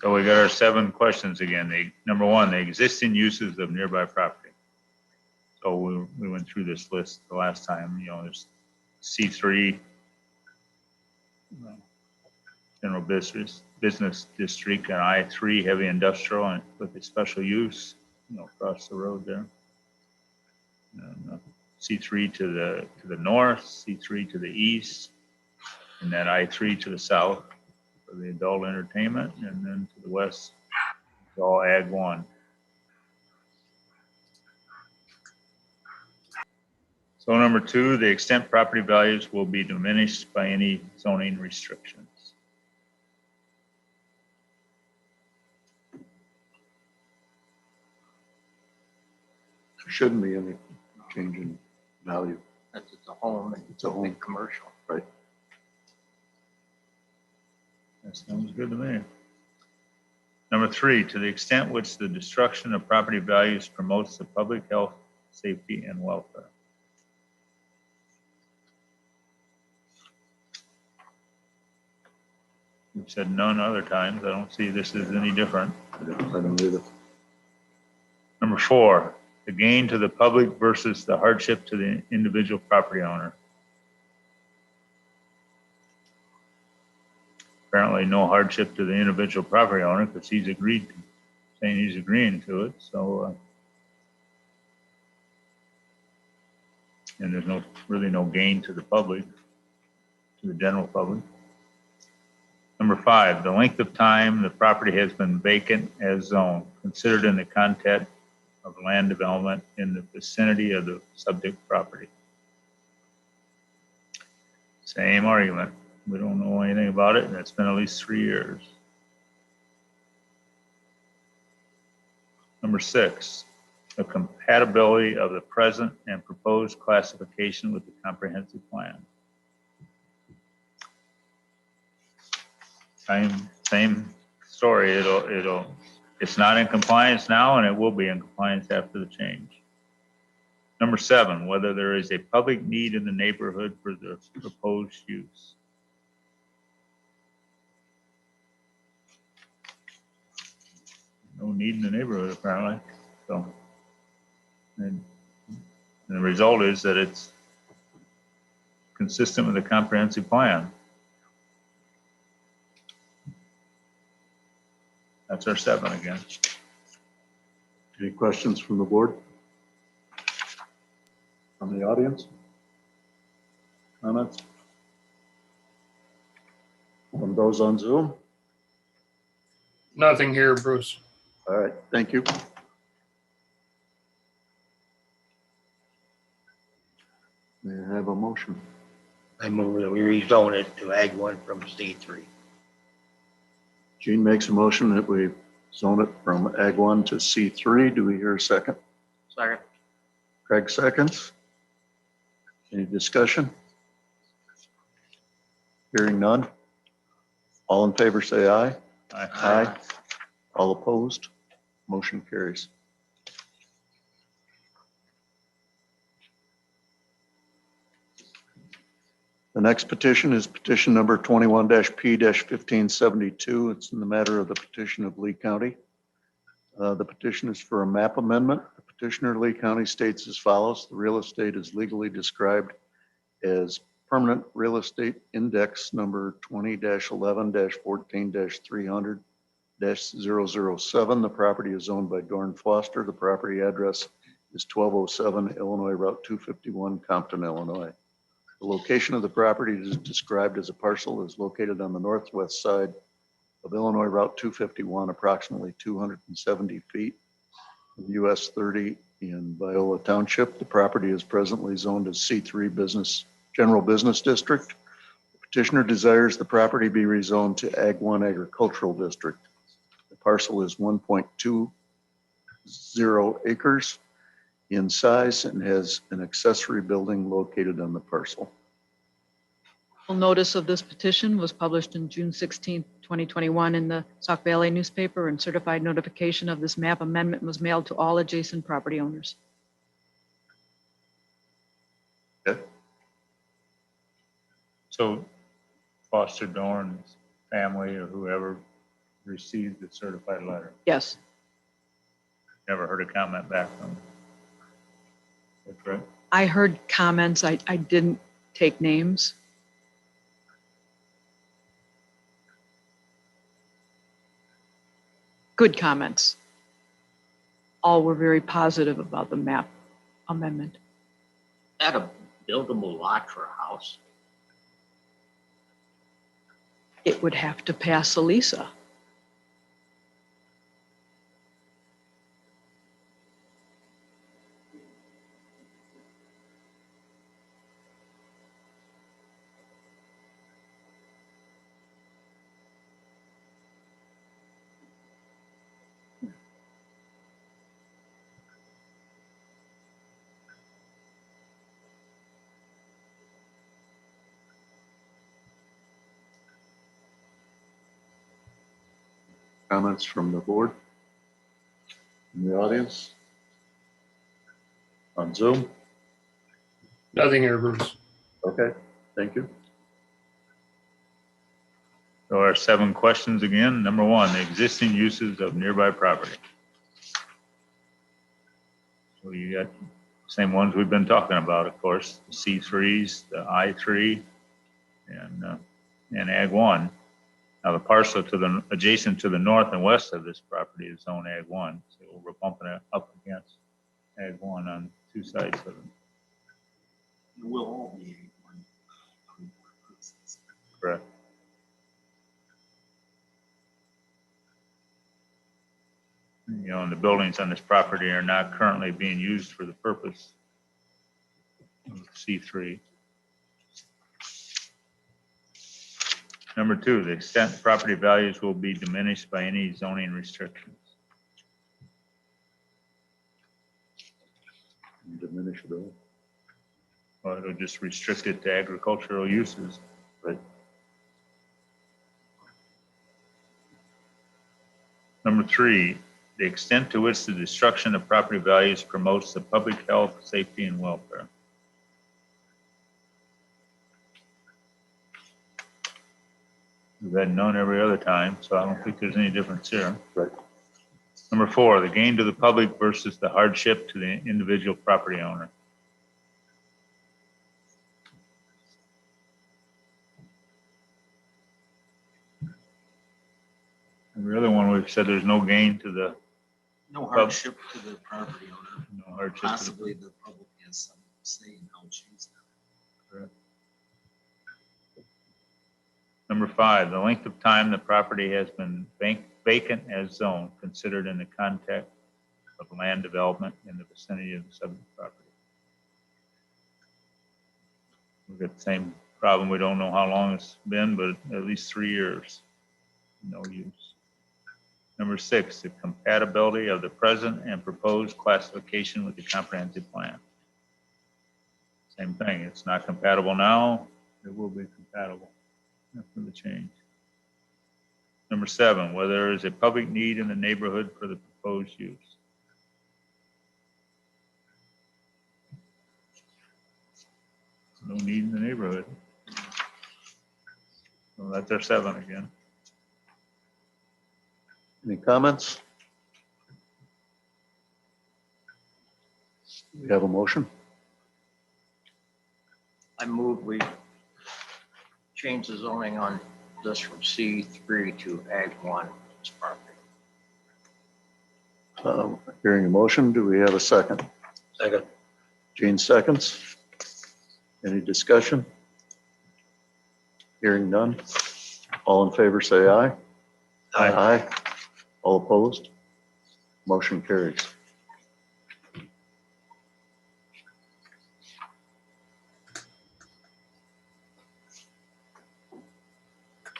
J: So we got our 7 questions again. Number 1, the existing uses of nearby property. So we went through this list the last time. You know, there's C3, General Business District, and I3 Heavy Industrial, and with a special use, you know, across the road there. And, C3 to the north, C3 to the east, and then I3 to the south for the adult entertainment, and then to the west, it's all Ag 1. So number 2, the extent property values will be diminished by any zoning restrictions.
A: There shouldn't be any change in value.
B: That's it's a home and
A: It's a home.
B: big commercial.
A: Right.
J: That sounds good to me. Number 3, to the extent which the destruction of property values promotes the public health, safety, and welfare. You've said none other times. I don't see this as any different.
A: I don't either.
J: Number 4, the gain to the public versus the hardship to the individual property owner. apparently no hardship to the individual property owner because he's saying he's agreeing to it, so. And there's really no gain to the public, to the general public. Number 5, the length of time the property has been vacant as zoned, considered in the context of land development in the vicinity of the subject property. Same argument. We don't know anything about it, and it's been at least 3 years. Number 6, the compatibility of the present and proposed classification with the comprehensive plan. Same story. It's not in compliance now, and it will be in compliance after the change. Number 7, whether there is a public need in the neighborhood for the proposed use. No need in the neighborhood apparently. So, and the result is that it's consistent with the comprehensive plan. That's our 7 again.
A: Any questions from the board? From the audience? Comments? From those on Zoom?
E: Nothing here, Bruce.
A: All right, thank you. May I have a motion?
L: I move that we rezone it to Ag 1 from C3.
A: Gene makes a motion that we zone it from Ag 1 to C3. Do we hear a second?
B: Second.
A: Craig seconds. Any discussion? Hearing none. All in favor say aye. Aye. All opposed? Motion carries. The next petition is petition number 21-P-1572. It's in the matter of the petition of Lee County. The petition is for a map amendment. The petitioner, Lee County, states as follows: the real estate is legally described as permanent real estate index number 20-11-14-300-007. The property is owned by Dorn Foster. The property address is 1207 Illinois Route 251, Compton, Illinois. The location of the property is described as a parcel is located on the northwest side of Illinois Route 251, approximately 270 feet of US 30 in Viola Township. The property is presently zoned as C3 General Business District. The petitioner desires the property be rezoned to Ag 1 Agricultural District. The parcel is 1.20 acres in size and has an accessory building located on the parcel.
D: Notice of this petition was published in June 16, 2021 in the Sauk Valley newspaper, and certified notification of this map amendment was mailed to all adjacent property owners.
A: Okay.
J: So Foster Dorn's family or whoever received the certified letter.
D: Yes.
J: Never heard a comment back from them. That's right.
D: I heard comments. I didn't take names. Good comments. All were very positive about the map amendment.
B: Is that a buildable lot for a house?
D: It would have to pass Elisa.
A: Comments from the board? In the audience? On Zoom?
E: Nothing here, Bruce.
A: Okay, thank you.
J: So our 7 questions again. Number 1, the existing uses of nearby property. So you got the same ones we've been talking about, of course, the C3s, the I3, and Ag 1. Now, the parcel adjacent to the north and west of this property is zone Ag 1, so we're bumping it up against Ag 1 on two sides of it.
K: It will all be A1.
J: Correct. You know, and the buildings on this property are not currently being used for the purpose of C3. Number 2, the extent property values will be diminished by any zoning restrictions.
A: Diminish it all.
J: Well, it'll just restrict it to agricultural uses.
A: Right.
J: Number 3, the extent to which the destruction of property values promotes the public health, safety, and welfare. We've had none every other time, so I don't think there's any difference here.
A: Right.
J: Number 4, the gain to the public versus the hardship to the individual property owner. Every other one, we've said there's no gain to the,
K: No hardship to the property owner.
J: no hardship to the.
K: Possibly the public has some say in how it's used.
J: Correct. Number 5, the length of time the property has been vacant as zoned, considered in the context of land development in the vicinity of the subject property. We've got the same problem. We don't know how long it's been, but at least 3 years, no use. Number 6, the compatibility of the present and proposed classification with the comprehensive plan. Same thing. It's not compatible now. It will be compatible after the change. Number 7, whether there is a public need in the neighborhood for the proposed use. No need in the neighborhood. So that's our 7 again.
A: Any comments? We have a motion.
B: I move we change the zoning on this from C3 to Ag 1, this property.
A: Hearing a motion, do we have a second?
L: Second.
A: Gene seconds. Any discussion? Hearing none. All in favor, say aye. Aye. All opposed? Motion carries.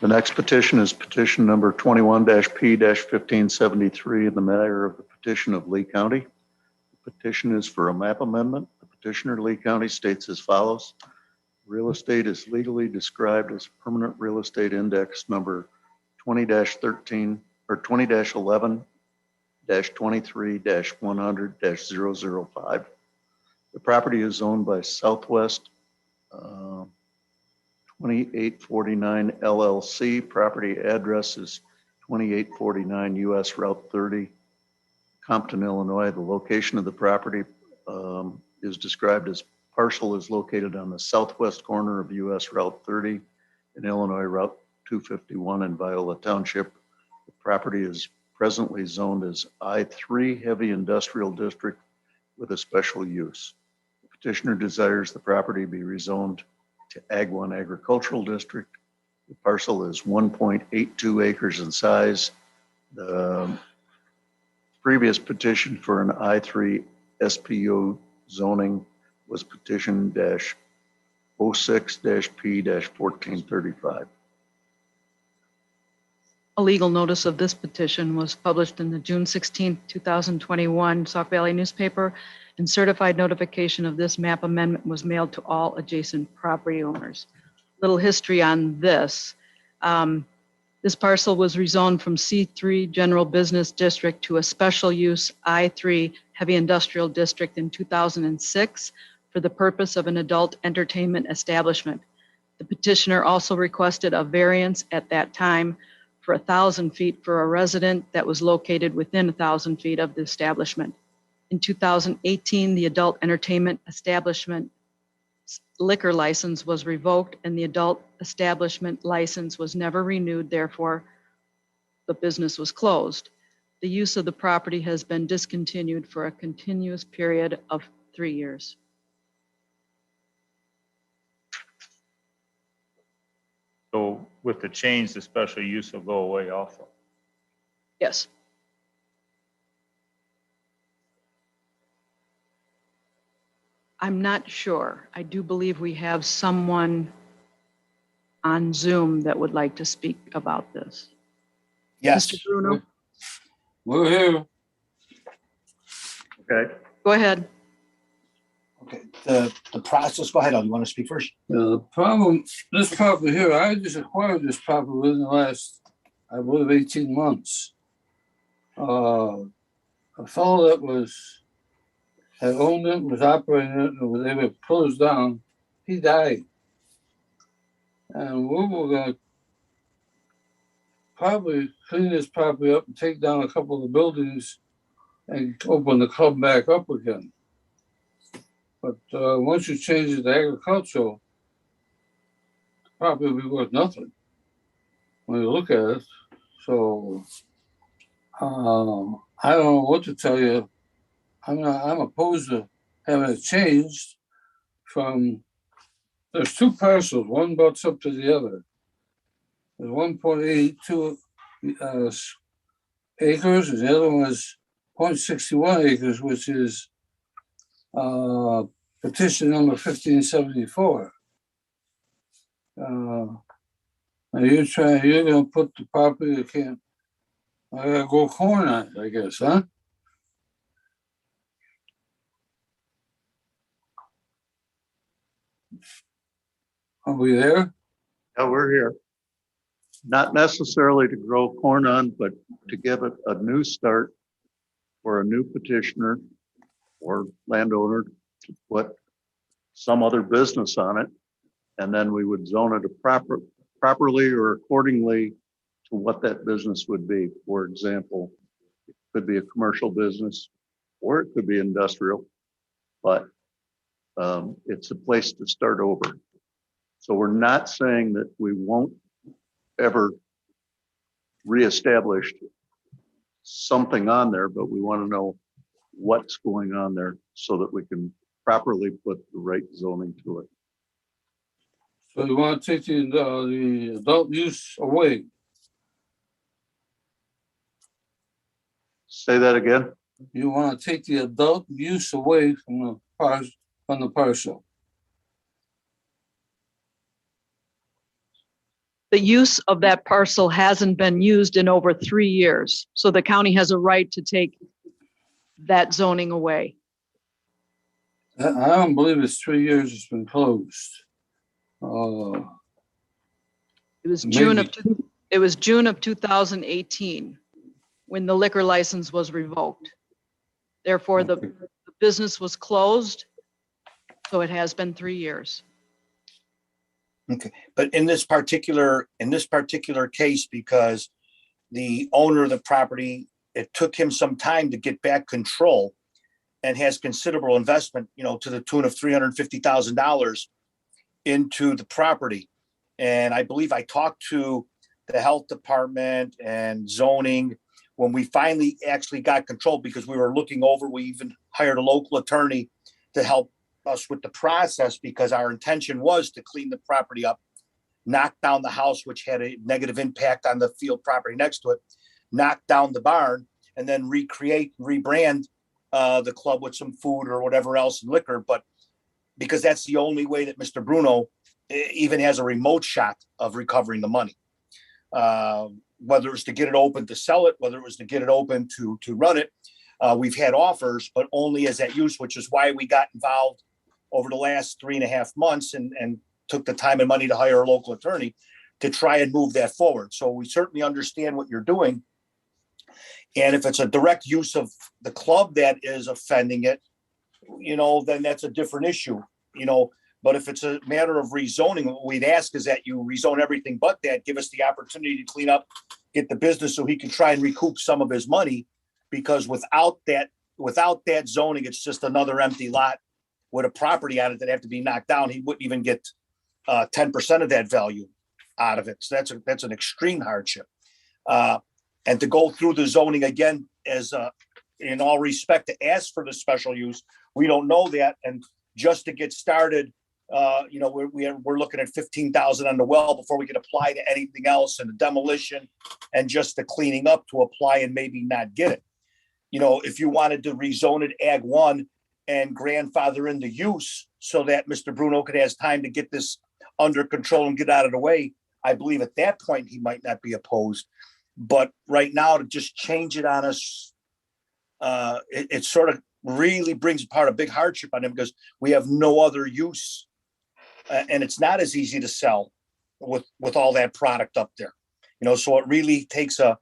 A: The next petition is petition number 21-P-1573 in the matter of the petition of Lee County. The petition is for a map amendment. The petitioner, Lee County, states as follows. Real estate is legally described as permanent real estate index number 20-13 or 20-11-23-100-005. The property is owned by Southwest 2849 LLC. Property address is 2849 US Route 30, Compton, Illinois. The location of the property is described as parcel is located on the southwest corner of US Route 30 and Illinois Route 251 in Viola Township. The property is presently zoned as I3 Heavy Industrial District with a special use. The petitioner desires the property be rezoned to Ag 1 Agricultural District. The parcel is 1.82 acres in size. The previous petition for an I3 SPO zoning was petition -06-P-1435.
D: A legal notice of this petition was published in the June 16, 2021 Sauk Valley newspaper, and certified notification of this map amendment was mailed to all adjacent property owners. Little history on this. This parcel was rezoned from C3 General Business District to a special use I3 Heavy Industrial District in 2006 for the purpose of an adult entertainment establishment. The petitioner also requested a variance at that time for 1,000 feet for a resident that was located within 1,000 feet of the establishment. In 2018, the adult entertainment establishment liquor license was revoked and the adult establishment license was never renewed, therefore the business was closed. The use of the property has been discontinued for a continuous period of 3 years.
J: So with the change, the special use will go away also.
D: Yes. I'm not sure. I do believe we have someone on Zoom that would like to speak about this.
I: Yes.
D: Mr. Bruno,
M: We're here.
A: Okay.
D: go ahead.
I: Okay, the process, go ahead, Al, you want to speak first?
M: The problem, this property here, I just acquired this property within the last, I believe, 18 months. A fellow that had owned it, was operating it, and when they were closed down, he died. And we were gonna probably clean this property up and take down a couple of the buildings and open the club back up again. But once you change it to agricultural, the property will be worth nothing when you look at it. So I don't know what to tell you. I'm opposed to having it changed from, there's two parcels, one butts up to the other. There's 1.82 acres, and the other one is 0.61 acres, which is petition number 1574. Now you're gonna put the property, you can't, I gotta go corn on it, I guess, huh? Are we there?
A: Yeah, we're here. Not necessarily to grow corn on, but to give it a new start for a new petitioner or landowner to put some other business on it. And then we would zone it properly or accordingly to what that business would be. For example, it could be a commercial business or it could be industrial, but it's a place to start over. So we're not saying that we won't ever reestablish something on there, but we want to know what's going on there so that we can properly put the right zoning to it.
M: So you want to take the adult use away?
A: Say that again?
M: You want to take the adult use away from the parcel?
D: The use of that parcel hasn't been used in over 3 years. So the county has a right to take that zoning away.
M: I don't believe it's 3 years it's been closed.
D: It was June of 2018 when the liquor license was revoked. Therefore, the business was closed. So it has been 3 years.
I: Okay, but in this particular case, because the owner of the property, it took him some time to get back control and has considerable investment, to the tune of $350,000 into the property. And I believe I talked to the health department and zoning when we finally actually got control, because we were looking over, we even hired a local attorney to help us with the process, because our intention was to clean the property up, knock down the house, which had a negative impact on the field property next to it, knock down the barn, and then rebrand the club with some food or whatever else and liquor. But because that's the only way that Mr. Bruno even has a remote shot of recovering the money, whether it was to get it open to sell it, whether it was to get it open to run it. We've had offers, but only as that use, which is why we got involved over the last 3.5 months and took the time and money to hire a local attorney to try and move that forward. So we certainly understand what you're doing. And if it's a direct use of the club that is offending it, then that's a different issue, But if it's a matter of rezoning, what we'd ask is that you rezone everything but that, give us the opportunity to clean up, get the business so he can try and recoup some of his money. Because without that zoning, it's just another empty lot with a property on it that have to be knocked down, he wouldn't even get 10% of that value out of it. So that's an extreme hardship. And to go through the zoning again, as in all respect, to ask for the special use, we don't know that. And just to get started, we're looking at 15,000 on the well before we can apply to anything else, and the demolition and just the cleaning up to apply and maybe not get it. If you wanted to rezone it Ag 1 and grandfather in the use so that Mr. Bruno could have time to get this under control and get out of the way, I believe at that point he might not be opposed. But right now, to just change it on us, it sort of really brings apart a big hardship on him, because we have no other use. And it's not as easy to sell with all that product up there. So it really takes a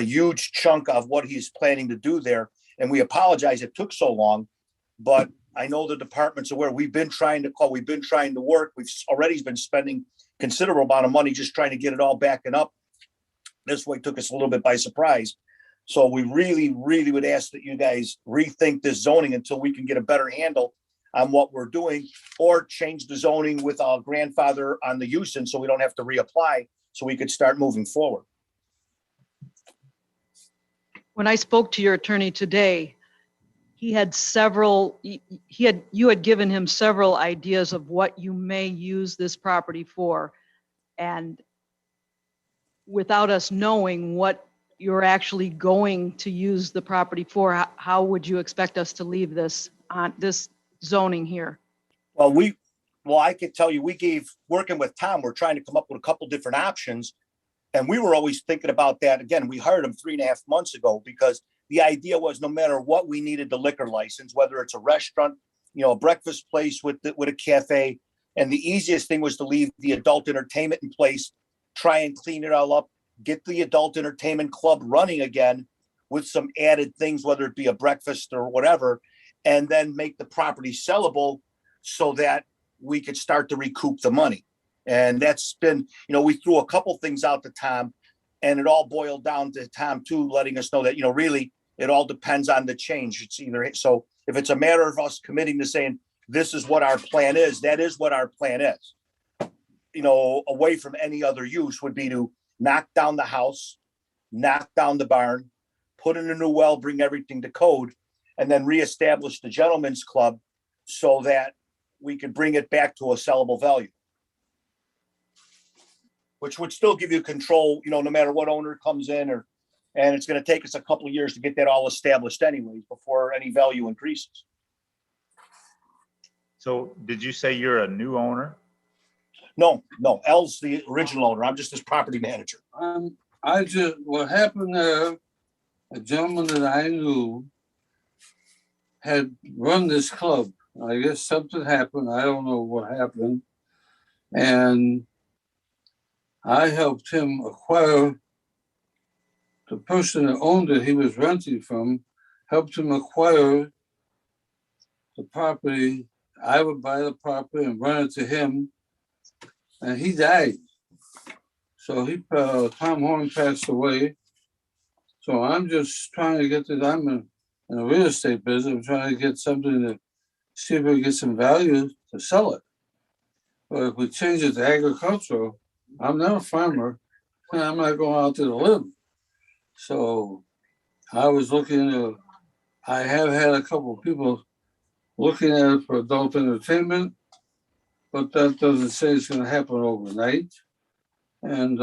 I: huge chunk of what he's planning to do there. And we apologize it took so long, but I know the department's aware. We've been trying to call, we've been trying to work. We've already been spending considerable amount of money just trying to get it all backing up. This way took us a little bit by surprise. So we really, really would ask that you guys rethink this zoning until we can get a better handle on what we're doing, or change the zoning with our grandfather on the use, and so we don't have to reapply, so we could start moving forward.
D: When I spoke to your attorney today, you had given him several ideas of what you may use this property for. And without us knowing what you're actually going to use the property for, how would you expect us to leave this on this zoning here?
I: Well, I could tell you, working with Tom, we're trying to come up with a couple different options. And we were always thinking about that. Again, we hired him 3.5 months ago, because the idea was no matter what, we needed the liquor license, whether it's a restaurant, a breakfast place with a cafe. And the easiest thing was to leave the adult entertainment in place, try and clean it all up, get the adult entertainment club running again with some added things, whether it be a breakfast or whatever, and then make the property sellable so that we could start to recoup the money. And that's been, we threw a couple things out to Tom, and it all boiled down to Tom too, letting us know that, really, it all depends on the change. It's either, so if it's a matter of us committing to saying, this is what our plan is, that is what our plan is. Away from any other use would be to knock down the house, knock down the barn, put in a new well, bring everything to code, and then reestablish the gentleman's club so that we could bring it back to a sellable value, which would still give you control, no matter what owner comes in, and it's going to take us a couple of years to get that all established anyways before any value increases.
J: So did you say you're a new owner?
I: No, L's the original owner. I'm just his property manager.
M: What happened there, a gentleman that I knew had run this club. I guess something happened. I don't know what happened. And I helped him acquire, the person that owned it, he was renting from, helped him acquire the property. I would buy the property and run it to him, and he died. So Tom Horn passed away. So I'm just trying to get this, I'm in the real estate business. I'm trying to get something to see if we get some value to sell it. But if we change it to agricultural, I'm not a farmer, and I'm not going out there to live. So I was I have had a couple of people looking at it for adult entertainment, but that doesn't say it's going to happen overnight. And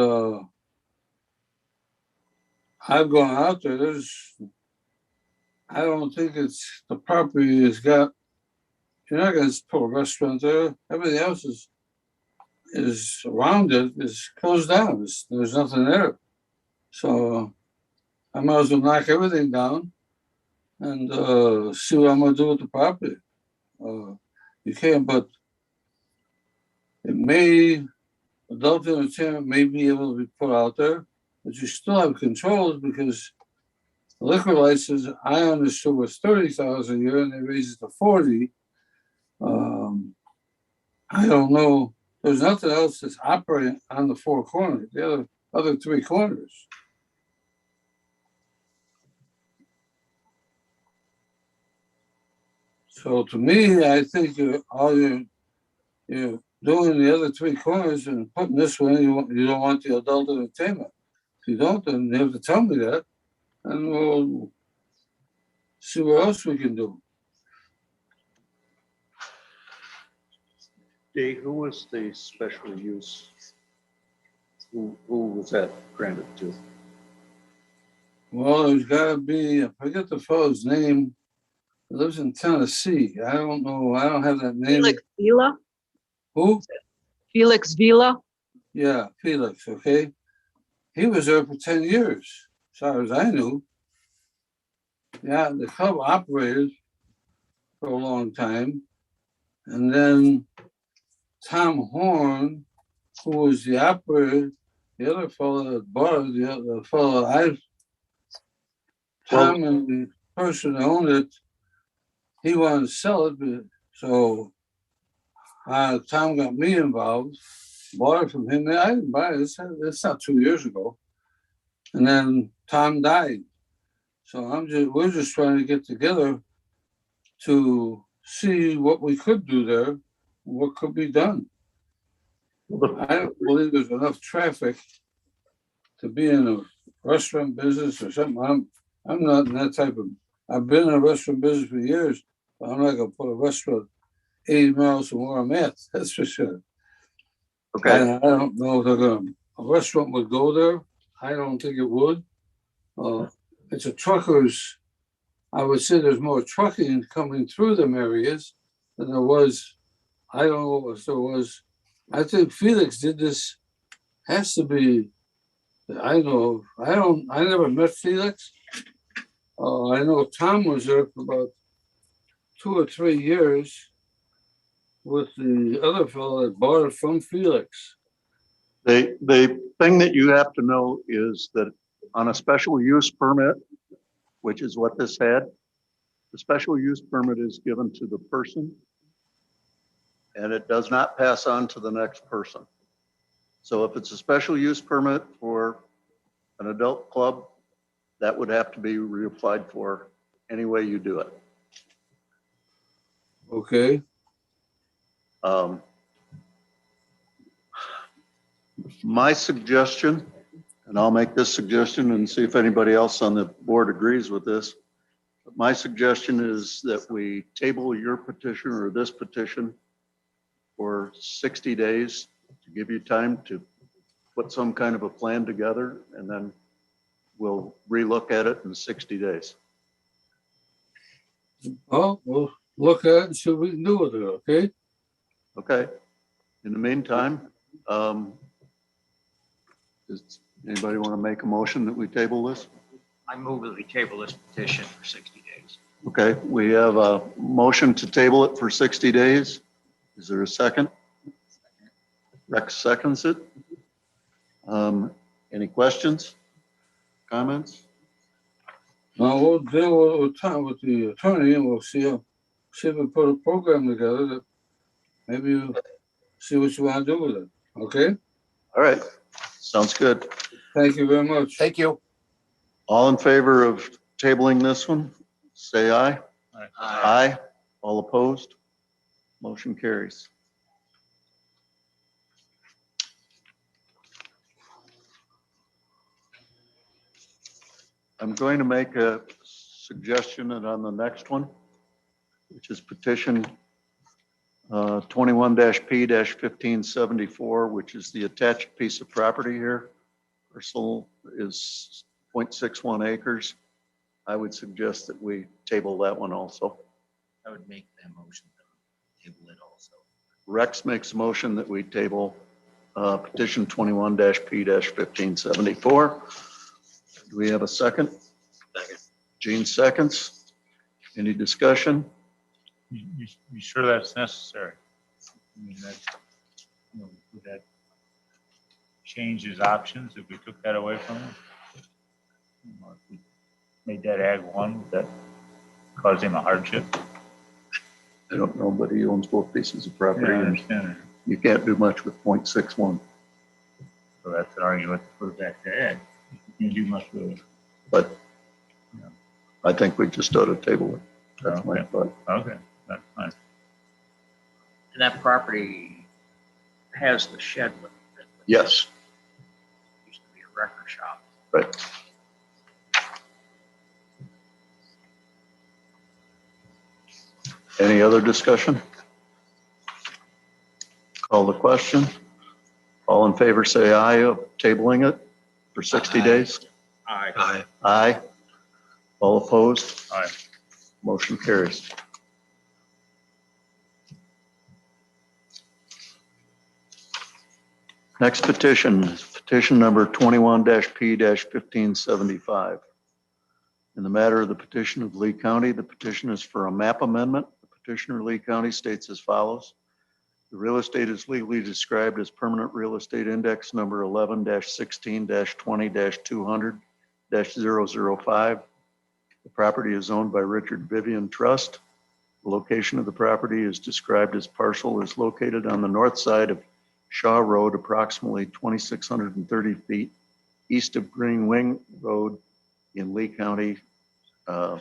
M: I've gone out there, I don't think it's, the property has got, you're not going to put a restaurant there. Everything else is around it is closed down. There's nothing there. So I might as well knock everything down and see what I'm going to do with the property. You can't, but adult entertainment may be able to be put out there, but you still have controls, because the liquor license, I understood, was 30,000 a year, and they raised it to 40. I don't know. There's nothing else that's operating on the four corners, the other three corners. So to me, I think you're doing the other three corners and putting this one, you don't want the adult entertainment. If you don't, then you have to tell me that, and we'll see what else we can do.
A: Dee, who was the special use? Who was that granted to?
M: Well, there's gotta be, I forget the fellow's name. He lives in Tennessee. I don't know. I don't have that name.
D: Felix Vila?
M: Who?
D: Felix Vila?
M: Yeah, Felix, okay. He was there for 10 years, as far as I knew. Yeah, the club operated for a long time. And then Tom Horn, who was the operator, the other fellow that bought it, the fellow Tom and the person that owned it, he wanted to sell it, but so Tom got me involved, bought it from him. I didn't buy it. It's not 2 years ago. And then Tom died. So we're just trying to get together to see what we could do there, what could be done. I don't believe there's enough traffic to be in a restaurant business or something. I'm not in that type of, I've been in a restaurant business for years, but I'm not gonna put a restaurant 80 miles from where I'm at, that's for sure.
A: Okay.
M: I don't know if a restaurant would go there. I don't think it would. It's a truckers, I would say there's more trucking coming through them areas than there was, I don't know if there was. I think Felix did this, has to be, I never met Felix. I know Tom was there for about 2 or 3 years with the other fellow that bought it from Felix.
A: The thing that you have to know is that on a special use permit, which is what this had, the special use permit is given to the person and it does not pass on to the next person. So if it's a special use permit for an adult club, that would have to be reapplied for any way you do it.
M: Okay.
A: My suggestion, and I'll make this suggestion and see if anybody else on the board agrees with this. But my suggestion is that we table your petition or this petition for 60 days to give you time to put some kind of a plan together, and then we'll relook at it in 60 days.
M: Well, we'll look at it and see what we can do with it, okay?
A: Okay. In the meantime, does anybody want to make a motion that we table this?
B: I move that we table this petition for 60 days.
A: Okay, we have a motion to table it for 60 days. Is there a second? Rex seconds it. Any questions, comments?
M: Now we'll deal with the attorney and we'll see if we put a program together that maybe you see what you want to do with it, okay?
A: All right, sounds good.
M: Thank you very much.
I: Thank you.
A: All in favor of tabling this one, say aye. Aye. All opposed? Motion carries. I'm going to make a suggestion that on the next one, which is petition 21-P-1574, which is the attached piece of property here. Parcel is 0.61 acres. I would suggest that we table that one also.
K: I would make that motion to table it also.
A: Rex makes a motion that we table petition 21-P-1574. Do we have a second?
L: Second.
A: Gene seconds. Any discussion?
J: You sure that's necessary? I mean, that, you know, would that change his options if we took that away from him? You know, if we made that ag one, would that cause him a hardship?
A: I don't know, but he owns both pieces of
J: Yeah,
A: property.
J: I
A: And
J: understand it.
A: you can't do much with 0.61,
J: So that's an argument to put it back to ag. You can't do much with it.
A: but
J: Yeah.
A: I think we just ought to table it. That's my
J: Okay.
A: thought.
J: Okay, That's fine.
B: And that property has the shed with it.
A: Yes,
B: Used to be a record shop.
A: right. Any other discussion? Call the question. All in favor, say aye of tabling it for 60
L: Aye.
A: days.
B: Aye.
L: Aye.
A: Aye. All opposed?
J: Aye.
A: Motion carries. Next petition is petition number 21-P-1575. In the matter of the petition of Lee County, the petition is for a map amendment. The petitioner, Lee County, states as follows. The real estate is legally described as permanent real estate index number 11-16-20-200-005. The property is owned by Richard Vivian Trust. The location of the property is described as parcel is located on the north side of Shaw Road, approximately 2,630 feet east of Green Wing Road in Lee County,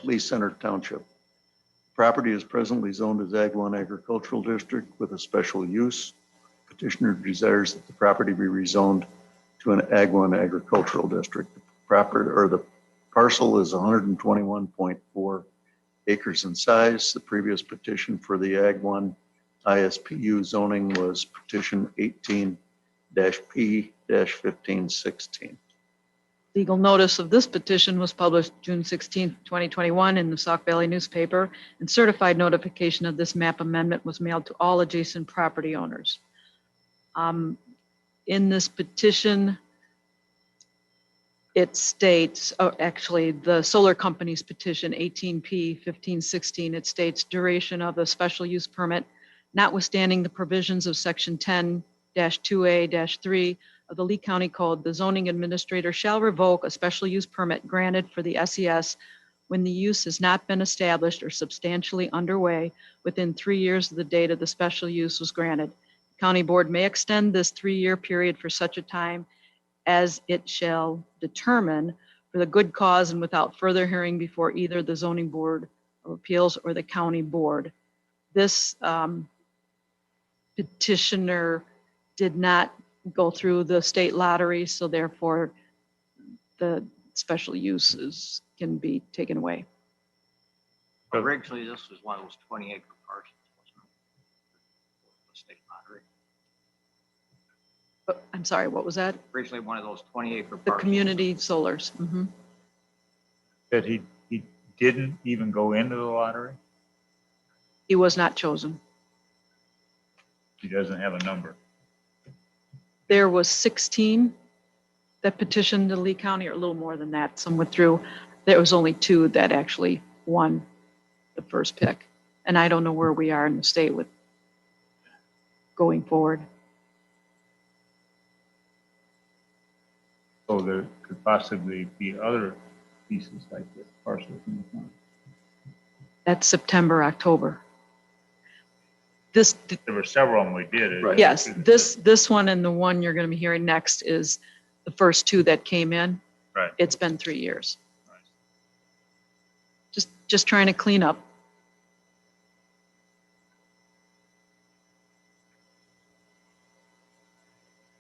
A: Lee Center Township. Property is presently zoned as Ag 1 Agricultural District with a special use. Petitioner desires that the property be rezoned to an Ag 1 Agricultural District. The parcel is 121.4 acres in size. The previous petition for the Ag 1 ISPU zoning was petition 18-P-1516.
D: Legal notice of this petition was published June 16, 2021 in the Sauk Valley newspaper, and certified notification of this map amendment was mailed to all adjacent property owners. In this petition, it states, actually, the solar company's petition 18-P-1516, it states duration of the special use permit, notwithstanding the provisions of section 10-2A-3 of the Lee County Code, the zoning administrator shall revoke a special use permit granted for the SES when the use has not been established or substantially underway within 3 years of the date of the special use was granted. County board may extend this 3-year period for such a time as it shall determine for the good cause and without further hearing before either the zoning board of appeals or the county board. This petitioner did not go through the state lottery, so therefore the special uses can be taken away.
B: Originally, this was one of those 20-acre parcels, wasn't it? The state lottery.
D: But I'm sorry, what was that?
B: Originally, one of those 20-acre
D: The
B: parcels.
D: community solars. Mhm.
J: That he didn't even go into the lottery?
D: He was not chosen.
J: He doesn't have a number.
D: There was 16 that petitioned the Lee County, or a little more than that. Some withdrew. There was only 2 that actually won the first pick. And I don't know where we are in the state with going forward.
J: So there could possibly be other pieces like this, parcels in the town.
D: That's September, October.
J: There were several of them we did.
A: Right.
D: Yes, this one and the one you're going to be hearing next is the first 2 that came in.
J: Right.
D: It's been 3 years.
J: Right.
D: Just trying to clean up.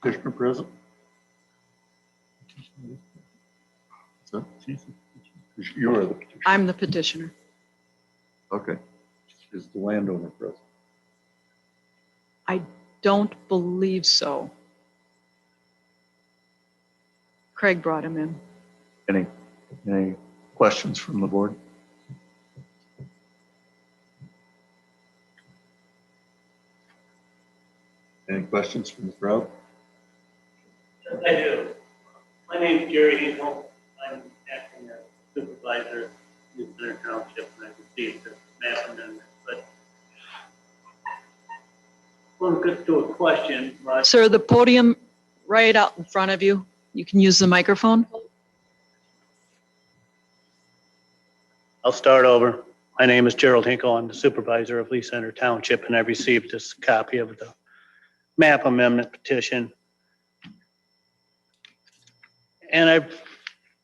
A: Petitioner present? So, you are the petitioner.
D: I'm the petitioner.
A: Okay. Is the landowner present?
D: I don't believe so. Craig brought him in.
A: Any questions from the board? Any questions from the crowd?
N: I do. My name is Jerry Hinkle. I'm acting as supervisor in Center Township, and I received the map amendment. But we'll get to a question, right?
D: Sir, the podium right out in front of you. You can use the microphone.
N: I'll start over. My name is Gerald Hinkle. I'm the supervisor of Lee Center Township, and I received this copy of the map amendment petition. And I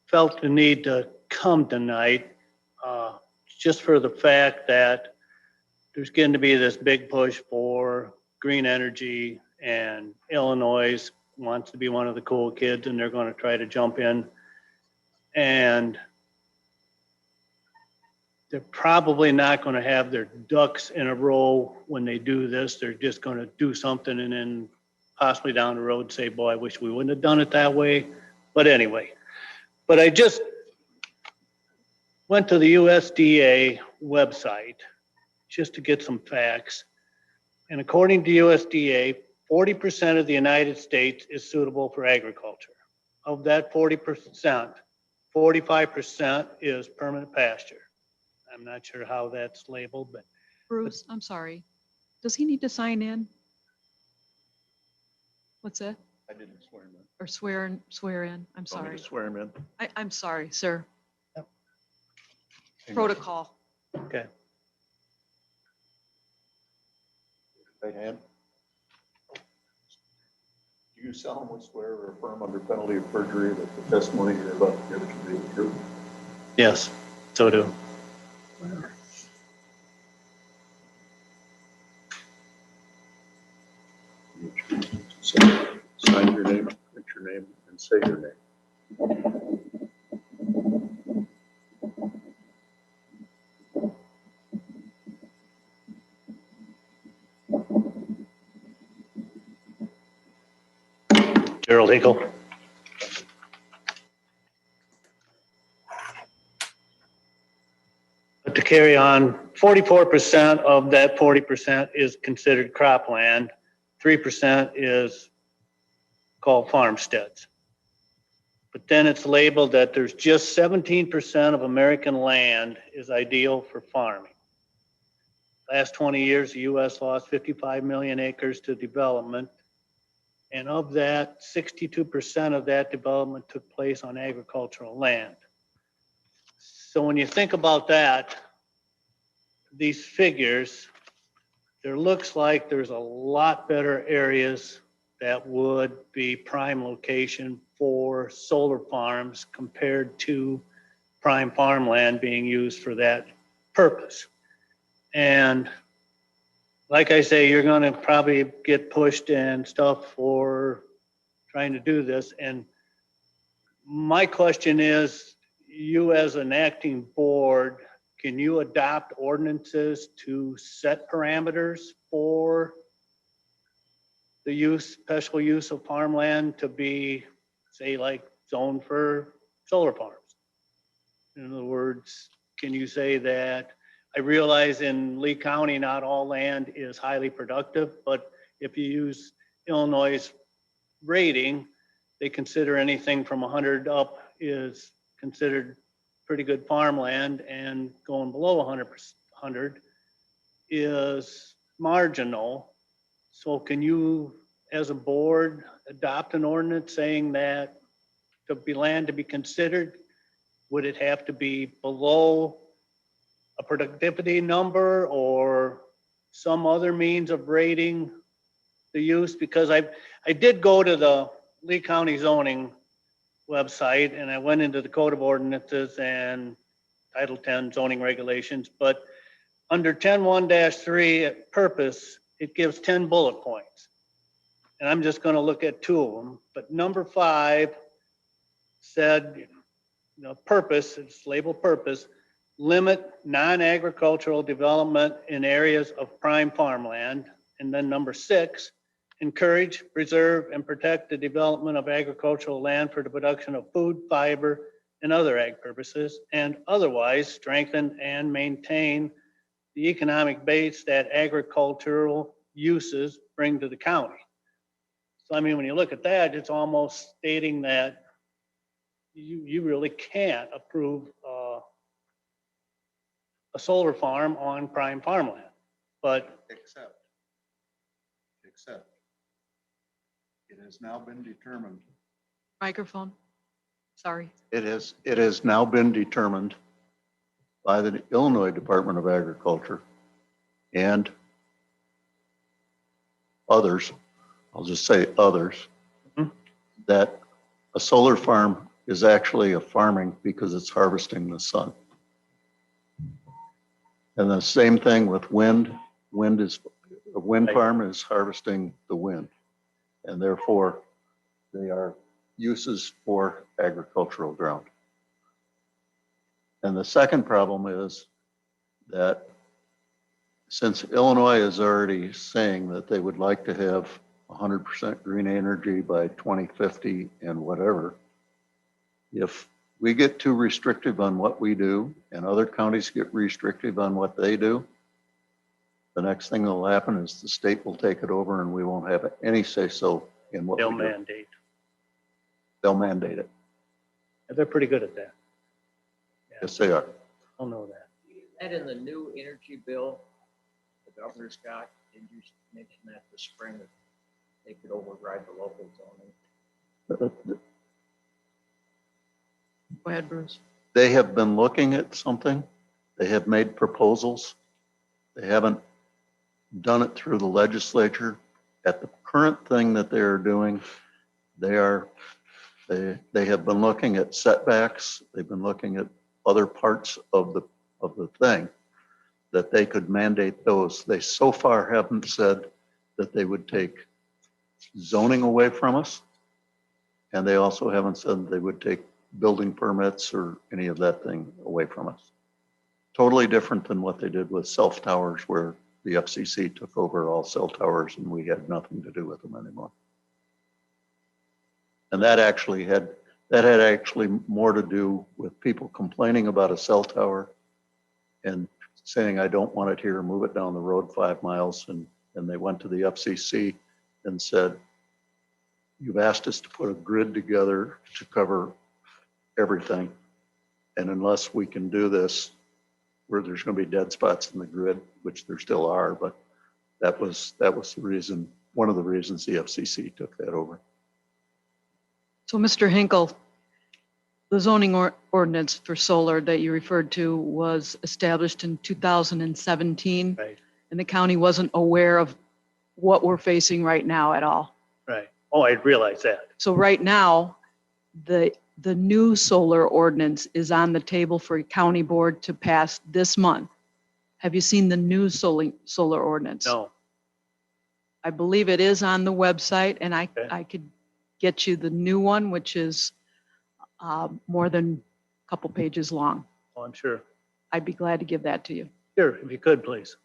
N: felt the need to come tonight just for the fact that there's getting to be this big push for green energy, and Illinois wants to be one of the cool kids, and they're going to try to jump in. And they're probably not going to have their ducks in a row when they do this. They're just going to do something and then possibly down the road say, boy, I wish we wouldn't have done it that way. But anyway, but I just went to the USDA website just to get some facts. And according to USDA, 40% of the United States is suitable for agriculture. Of that 40%, 45% is permanent pasture. I'm not sure how that's labeled, but
D: Bruce, I'm sorry. Does he need to sign in? What's that?
A: I didn't swear him in.
D: Or swear in? I'm
A: Want me
D: sorry.
A: to swear him in?
D: I'm sorry, sir.
A: Hang on.
D: Protocol.
N: okay.
A: Right hand. Do you solemnly swear or affirm under penalty of perjury that the testimony you're about to give can be the truth?
N: Yes, so do.
A: Sign your name, print your name, and say your name.
N: Gerald Hinkle. But to carry on, 44% of that 40% is considered cropland. 3% is called farmsteads. But then it's labeled that there's just 17% of American land is ideal for farming. Last 20 years, the U.S. lost 55 million acres to development. And of that, 62% of that development took place on agricultural land. So when you think about that, these figures, there looks like there's a lot better areas that would be prime location for solar farms compared to prime farmland being used for that purpose. And like I say, you're going to probably get pushed and stuff for trying to do this. And my question is, you as an acting board, can you adopt ordinances to set parameters for the use, special use of farmland to be, say, like zoned for solar farms? In other words, can you say that, I realize in Lee County, not all land is highly productive, but if you use Illinois' rating, they consider anything from 100 up is considered pretty good farmland, and going below 100 is marginal. So can you, as a board, adopt an ordinance saying that to be land to be considered, would it have to be below a productivity number or some other means of rating the use? Because I did go to the Lee County zoning website and I went into the Code of Ordinances and Title 10 zoning regulations, but under 10.1-3 purpose, it gives 10 bullet points. And I'm just going to look at 2 of them, but number 5 said, purpose, it's labeled purpose, limit non-agricultural development in areas of prime farmland. And then number 6, encourage, preserve, and protect the development of agricultural land for the production of food, fiber, and other ag purposes, and otherwise strengthen and maintain the economic base that agricultural uses bring to the county. So, I mean, when you look at that, it's almost stating that you really can't approve a solar farm on prime farmland, but
A: Except it has now been determined.
D: Microphone. Sorry.
A: It has now been determined by the Illinois Department of Agriculture and others, I'll just say others, that a solar farm is actually a farming because it's harvesting the sun. And the same thing with wind a wind farm is harvesting the wind. And therefore, they are uses for agricultural ground. And the second problem is that since Illinois is already saying that they would like to have 100% green energy by 2050 and whatever, if we get too restrictive on what we do and other counties get restrictive on what they do, the next thing that'll happen is the state will take it over and we won't have any say-so in what
N: They'll
A: we do.
N: mandate.
A: They'll mandate it.
N: And they're pretty good at that.
A: Yes, they are.
N: I'll know that.
B: And in the new energy bill, the governor's got, did you mention that this spring that they could override the local zoning?
D: Go ahead, Bruce.
A: They have been looking at something. They have made proposals. They haven't done it through the legislature. At the current thing that they are doing, they have been looking at setbacks. They've been looking at other parts of the thing that they could mandate those. They so far haven't said that they would take zoning away from us. And they also haven't said they would take building permits or any of that thing away from us. Totally different than what they did with cell towers, where the FCC took over all cell towers and we had nothing to do with them anymore. And that had actually more to do with people complaining about a cell tower and saying, I don't want it here, move it down the road 5 miles. And they went to the FCC and said, you've asked us to put a grid together to cover everything. And unless we can do this, where there's going to be dead spots in the grid, which there still are, but that was the reason, one of the reasons the FCC took that over.
D: So Mr. Hinkle, the zoning ordinance for solar that you referred to was established in 2017.
N: Right.
D: And the county wasn't aware of what we're facing right now at all.
N: Right. Oh, I realize that.
D: So right now, the new solar ordinance is on the table for a county board to pass this month. Have you seen the new solar ordinance?
N: No.
D: I believe it is on the website, and I could get you the new one, which is more than a couple pages long.
N: Oh, I'm sure.
D: I'd be glad to give that to you.
N: Sure, if you could, please.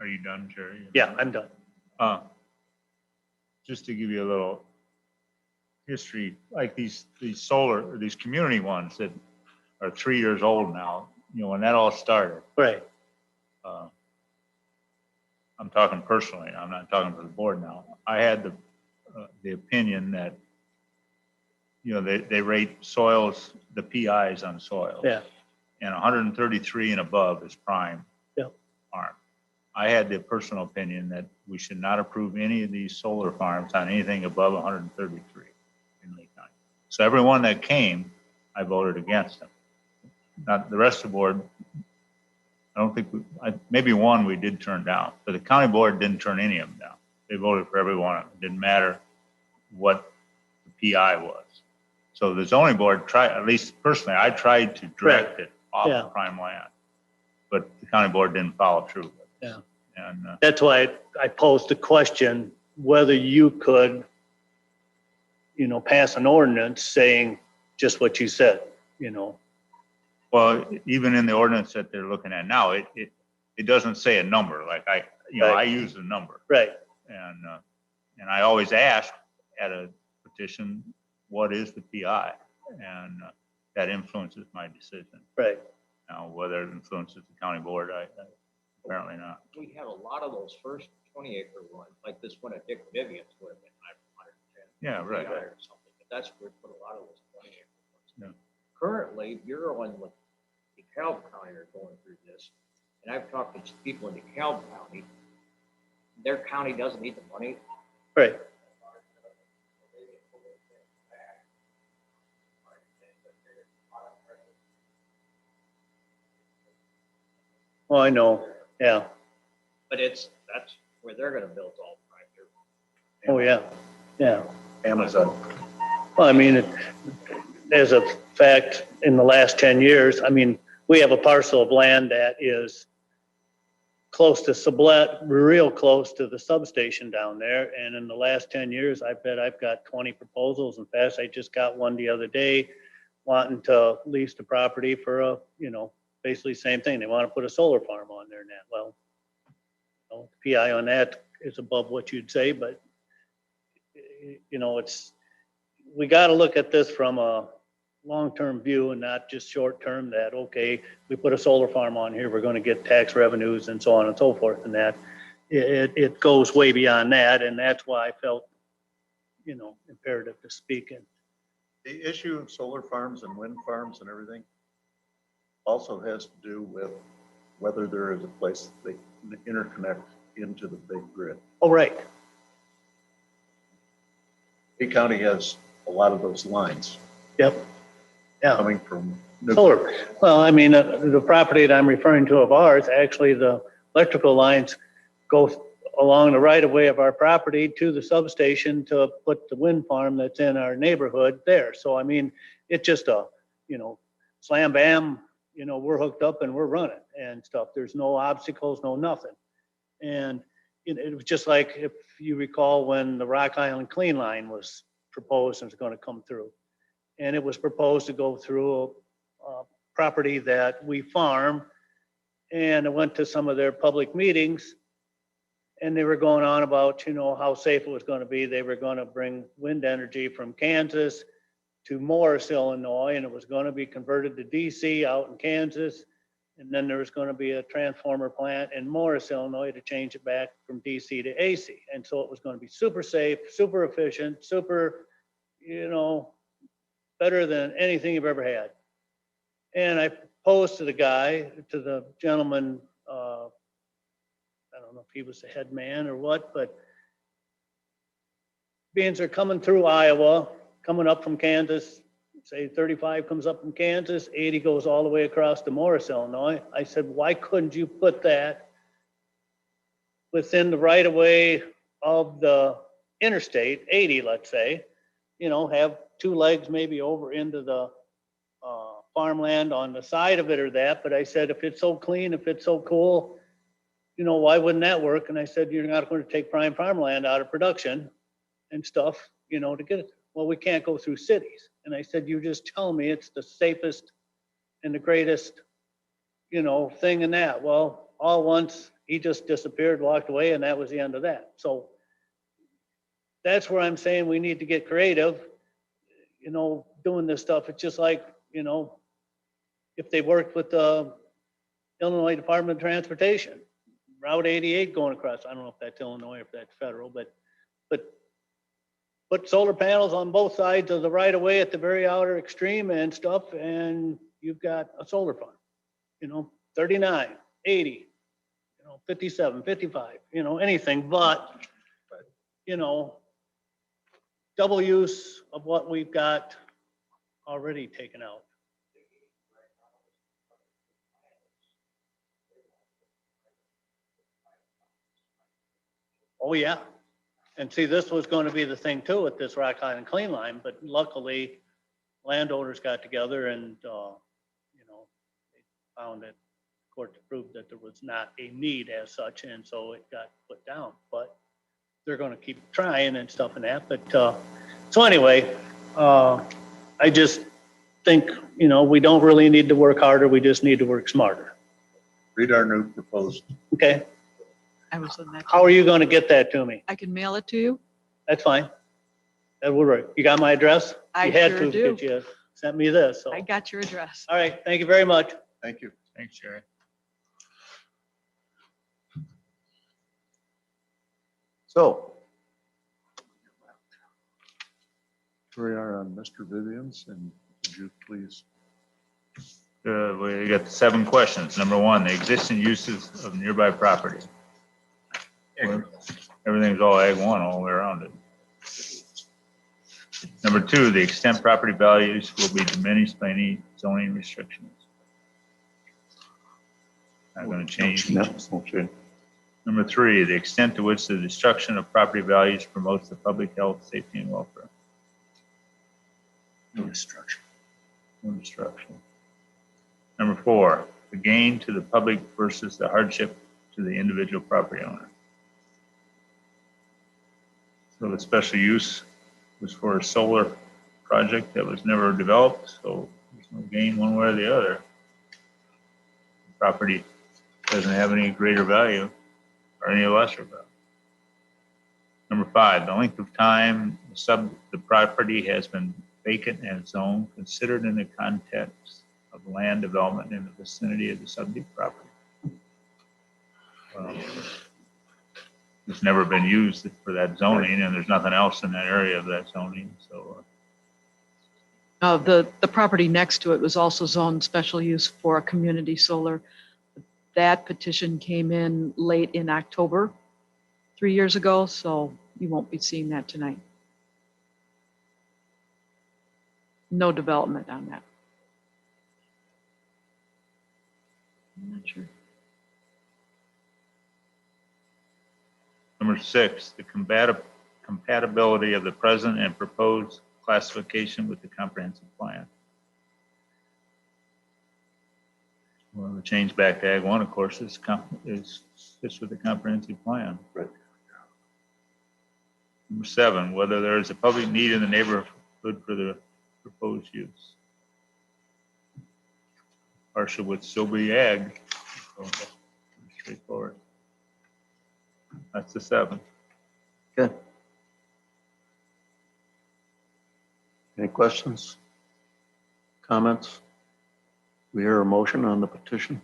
J: Are you done, Jerry?
N: Yeah, I'm done.
J: Just to give you a little history, like these community ones that are 3 years old now, when that all started.
N: Right.
J: I'm talking personally, I'm not talking to the board now. I had the opinion that, they rate soils, the PIs on soils.
N: Yeah.
J: And 133 and above is prime.
N: Yeah.
J: Farm. I had the personal opinion that we should not approve any of these solar farms on anything above 133 in Lee County. So everyone that came, I voted against them. Not the rest of the board. I don't think maybe one we did turn down, but the county board didn't turn any of them down. They voted for every one of them. It didn't matter what the PI was. So the zoning board tried, at least personally, I tried to direct it off of prime land, but the county board didn't follow through.
N: Yeah.
J: And
N: that's why I posed the question whether you could, pass an ordinance saying just what you said,
J: Well, even in the ordinance that they're looking at now, it doesn't say a number. Like I use a number.
N: Right.
J: And I always ask at a petition, what is the PI? And that influences my decision.
N: Right.
J: Now, whether it influences the county board, apparently not.
B: We had a lot of those first 20-acre ones, like this one at Dick Vivian's would have been 110.
J: Yeah, right.
B: Or something, but that's where we put a lot of those 20-acre ones.
J: Yeah.
B: Currently, Bureau and DeKalb County are going through this, and I've talked to people in DeKalb County. Their county doesn't need the money.
N: Right. Well, I know. Yeah.
B: But that's where they're going to build all right.
N: Oh, yeah. Yeah.
A: Amazon.
N: Well, I mean, as a fact, in the last 10 years, we have a parcel of land that is close to Sublette, real close to the substation down there. And in the last 10 years, I bet I've got 20 proposals. In fact, I just got one the other day wanting to lease the property for a, basically same thing. They want to put a solar farm on there now. Well, the PI on that is above what you'd say, but we got to look at this from a long-term view and not just short-term that, okay, we put a solar farm on here, we're going to get tax revenues and so on and so forth. And that it goes way beyond that. And that's why I felt, imperative to speak. And
A: The issue of solar farms and wind farms and everything also has to do with whether there is a place they can interconnect into the big grid.
N: Oh, right.
A: Lee County has a lot of those lines.
N: Yep. Yeah.
A: Coming from
N: solar. Well, I mean, the property that I'm referring to of ours, actually the electrical lines go along the right of way of our property to the substation to put the wind farm that's in our neighborhood there. So, I mean, it's just a, slam bam, we're hooked up and we're running and stuff. There's no obstacles, no nothing. And it was just like, if you recall, when the Rock Island Clean Line was proposed and was going to come through. And it was proposed to go through a property that we farm. And I went to some of their public meetings and they were going on about, how safe it was going to be. They were going to bring wind energy from Kansas to Morris, Illinois, and it was going to be converted to DC out in Kansas. And then there was going to be a transformer plant in Morris, Illinois to change it back from DC to AC. And so it was going to be super safe, super efficient, super, better than anything you've ever had. And I posed to the gentleman, I don't know if he was the head man or what, but beings are coming through Iowa, coming up from Kansas, say 35 comes up from Kansas, 80 goes all the way across to Morris, Illinois. I said, why couldn't you put that within the right of way of the interstate, 80, let's say, have two legs maybe over into the farmland on the side of it or that. But I said, if it's so clean, if it's so cool, why wouldn't that work? And I said, you're not going to take prime farmland out of production and stuff, to get it. Well, we can't go through cities. And I said, you just tell me it's the safest and the greatest, thing in that. Well, all once he just disappeared, walked away, and that was the end of that. So that's where I'm saying we need to get creative, doing this stuff. It's just like, if they worked with the Illinois Department of Transportation, Route 88 going across, I don't know if that's Illinois or if that's federal, but put solar panels on both sides of the right of way at the very outer extreme and stuff, and you've got a solar farm, 39, 80, 57, 55, anything but, double use of what we've got already taken out. Oh, yeah. And see, this was going to be the thing too with this Rock Island Clean Line, but luckily landowners got together and, they found that the court proved that there was not a need as such. And so it got put down, but they're going to keep trying and stuff and that. But, so anyway, I just think, we don't really need to work harder. We just need to work smarter.
A: Read our new proposed.
N: Okay.
D: I will send that.
N: How are you going to get that to me?
D: I can mail it to you.
N: That's fine. That will work. You got my address?
D: I
N: You had
D: sure
N: to
D: do.
N: because you sent me this. So.
D: I got your address.
N: All right. Thank you very much.
A: Thank you.
J: Thanks, Jerry.
A: So here we are on Mr. Vivian's, and would you please?
J: We got 7 questions. Number 1, the existing uses of nearby property. Everything's all ag 1 all the way around it. Number 2, the extent property values will be diminished by any zoning restrictions. Not going to change.
A: No, okay.
J: Number 3, the extent to which the destruction of property values promotes the public health, safety, and welfare.
A: No destruction.
J: No destruction. Number 4, the gain to the public versus the hardship to the individual property owner. So the special use was for a solar project that was never developed, so there's no gain one way or the other. The property doesn't have any greater value or any lesser value. Number 5, the length of time the property has been vacant and zoned, considered in the context of land development in the vicinity of the subject property. It's never been used for that zoning, and there's nothing else in that area of that zoning, so.
D: The property next to it was also zoned special use for a community solar. That petition came in late in October, 3 years ago, so you won't be seeing that tonight. No development on that. I'm not sure.
J: Number 6, the compatibility of the present and proposed classification with the comprehensive plan. Well, the change back to Ag 1, of course, is fits with the comprehensive plan.
A: Right.
J: Number 7, whether there is a public need in the neighborhood for the proposed use. Partial would still be Ag. So straightforward. That's the 7.
A: Okay. Any questions? Comments? We hear a motion on the petition.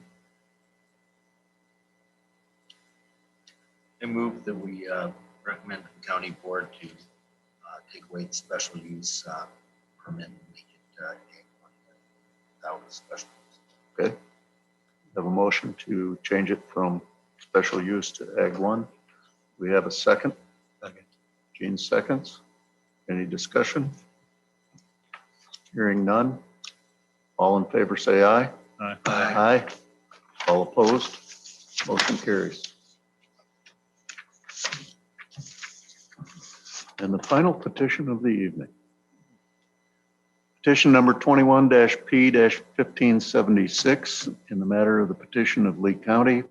L: I move that we recommend to the county board to take away the special use permit and make it without a special use.
A: Okay. Have a motion to change it from special use to Ag 1. We have a second.
L: Second.
A: Gene seconds. Any discussion? Hearing none. All in favor say aye.
J: Aye.
A: Aye. All opposed? Motion carries. And the final petition of the evening. Petition number 21-P-1576 in the matter of the petition of Lee County.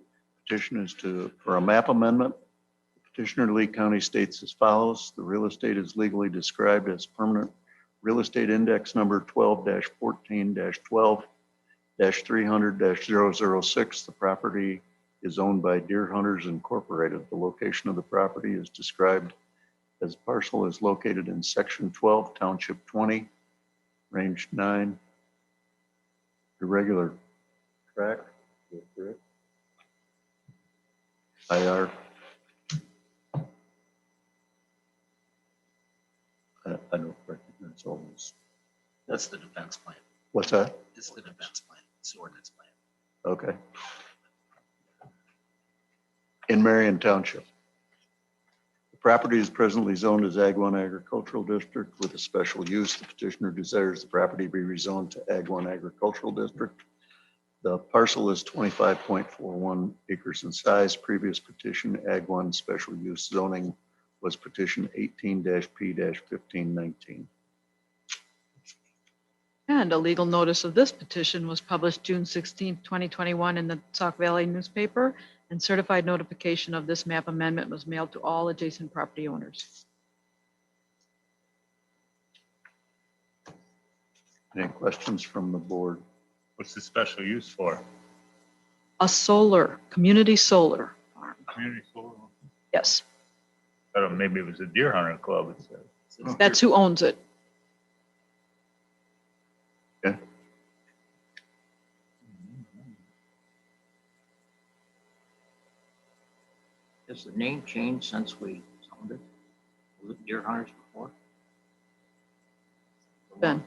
A: Petition is for a map amendment. Petitioner Lee County states as follows: the real estate is legally described as permanent real estate index number 12-14-12-300-006. The property is owned by Deer Hunters Incorporated. The location of the property is described as parcel is located in section 12, township 20, range 9, irregular tract. IR. I don't recognize all this.
L: That's the defense plan.
A: What's that?
L: It's the defense plan. It's the ordinance plan.
A: Okay. In Marion Township. The property is presently zoned as Ag 1 Agricultural District with a special use. The petitioner desires the property be rezoned to Ag 1 Agricultural District. The parcel is 25.41 acres in size. Previous petition, Ag 1 special use zoning, was petition 18-P-1519.
D: And a legal notice of this petition was published June 16, 2021 in the Sauk Valley newspaper, and certified notification of this map amendment was mailed to all adjacent property owners.
A: Any questions from the board?
J: What's the special use for?
D: A solar, community solar farm.
J: Community solar?
D: Yes,
J: I don't know, maybe it was a Deer Hunter Club. It said.
D: that's who owns it.
A: Okay.
B: Has the name changed since we zoned it? Was it Deer Hunters before?
D: Ben.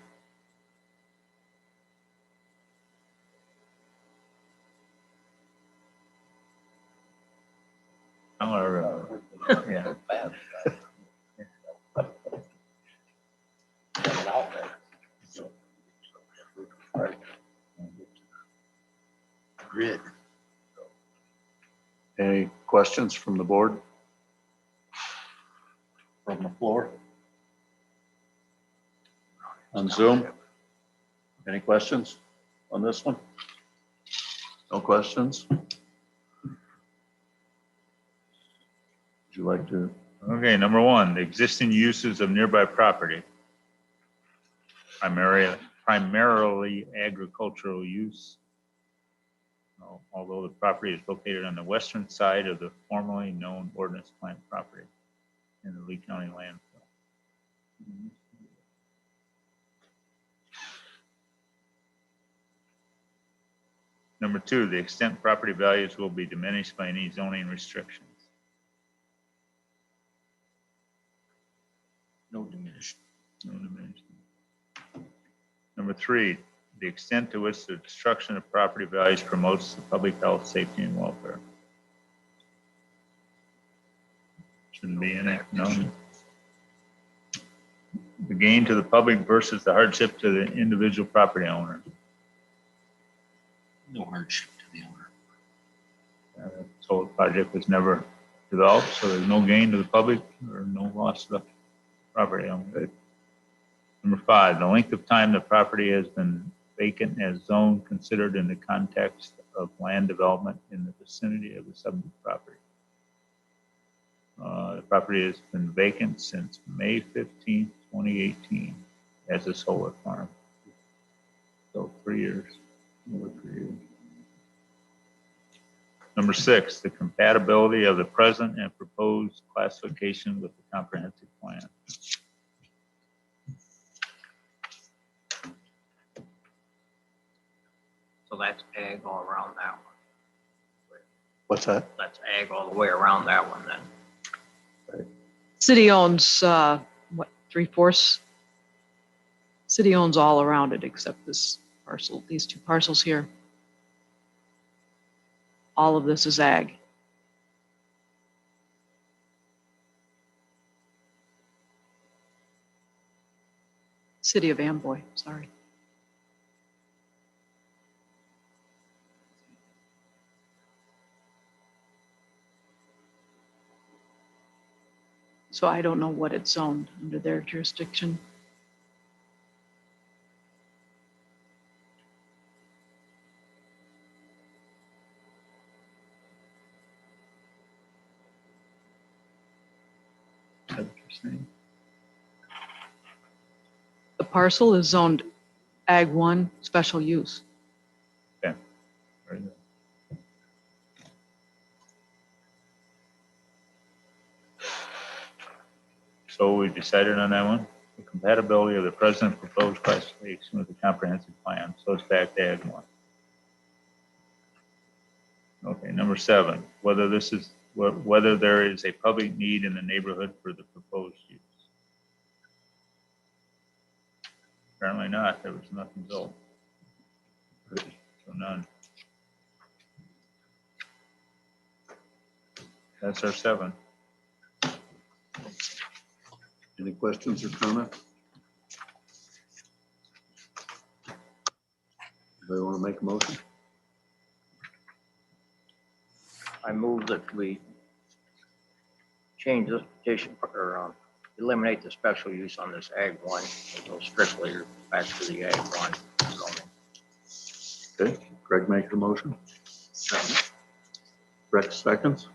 J: I don't remember. Yeah.
L: Grid.
A: Any questions from the board? From the floor? On Zoom? Any questions on this one? No questions? Would you like to?
J: Okay, number one, the existing uses of nearby property. Primarily agricultural use. Although the property is located on the western side of the formerly known ordinance plant property in the Lee County landfill. Number two, the extent property values will be diminished by any zoning restrictions.
L: No diminished.
J: No diminished. Number three, the extent to which the destruction of property values promotes the public health, safety, and welfare. Shouldn't be in it, no. The gain to the public versus the hardship to the individual property owner.
L: No hardship to the owner.
J: So the project was never developed, so there's no gain to the public or no loss to the property owner. Number five, the length of time the property has been vacant as zone considered in the context of land development in the vicinity of the subject property. The property has been vacant since May 15th, 2018 as a solar farm. So 3 years, over 3 years. Number six, the compatibility of the present and proposed classification with the comprehensive plan.
B: So that's ag all around that one.
A: What's that?
B: That's ag all the way around that one then.
D: City owns, what, 3/4? City owns all around it except this parcel, these two parcels here. All of this is ag. City of Amboy, sorry. So I don't know what it's zoned under their jurisdiction.
J: Is that what you're saying?
D: The parcel is zoned Ag 1 special use.
J: Okay. Very good. So we decided on that one, the compatibility of the present proposed classification with the comprehensive plan. So it's back to Ag 1. Okay, number seven, whether there is a public need in the neighborhood for the proposed use. Apparently not, there was nothing built. So none. That's our seven.
A: Any questions or comments? Anybody want to make a motion?
B: I move that we change this petition or eliminate the special use on this ag 1 and go strictly back to the ag 1 zoning.
A: Okay, Greg makes the motion. Rex seconds.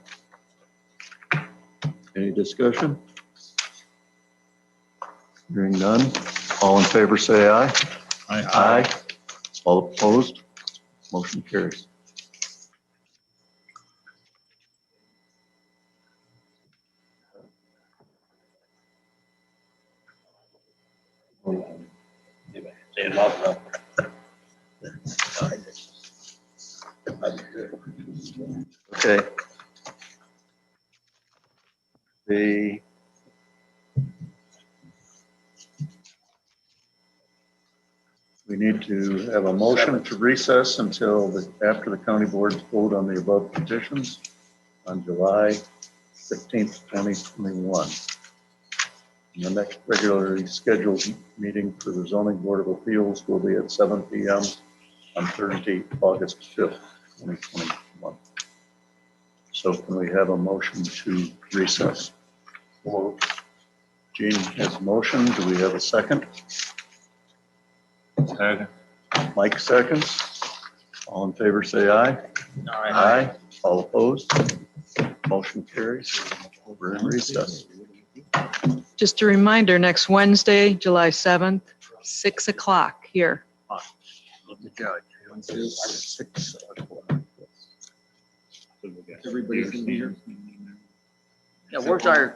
A: Any discussion? Hearing none. All in favor, say aye. Aye. All opposed? Motion carries. Okay. We need to have a motion to recess until after the county board's vote on the above petitions on July 15th, 2021. And the next regularly scheduled meeting for the zoning board of appeals will be at 7 p.m. on Thursday, August 5th, 2021. So can we have a motion to recess? Gene has a motion. Do we have a second?
J: Second.
A: Mike seconds. All in favor, say aye. Aye. All opposed? Motion carries. We're in recess.
D: Just a reminder, next Wednesday, July 7th, 6 o'clock here.
B: With the judge.
K: Everybody's in here.
B: Yeah, where's our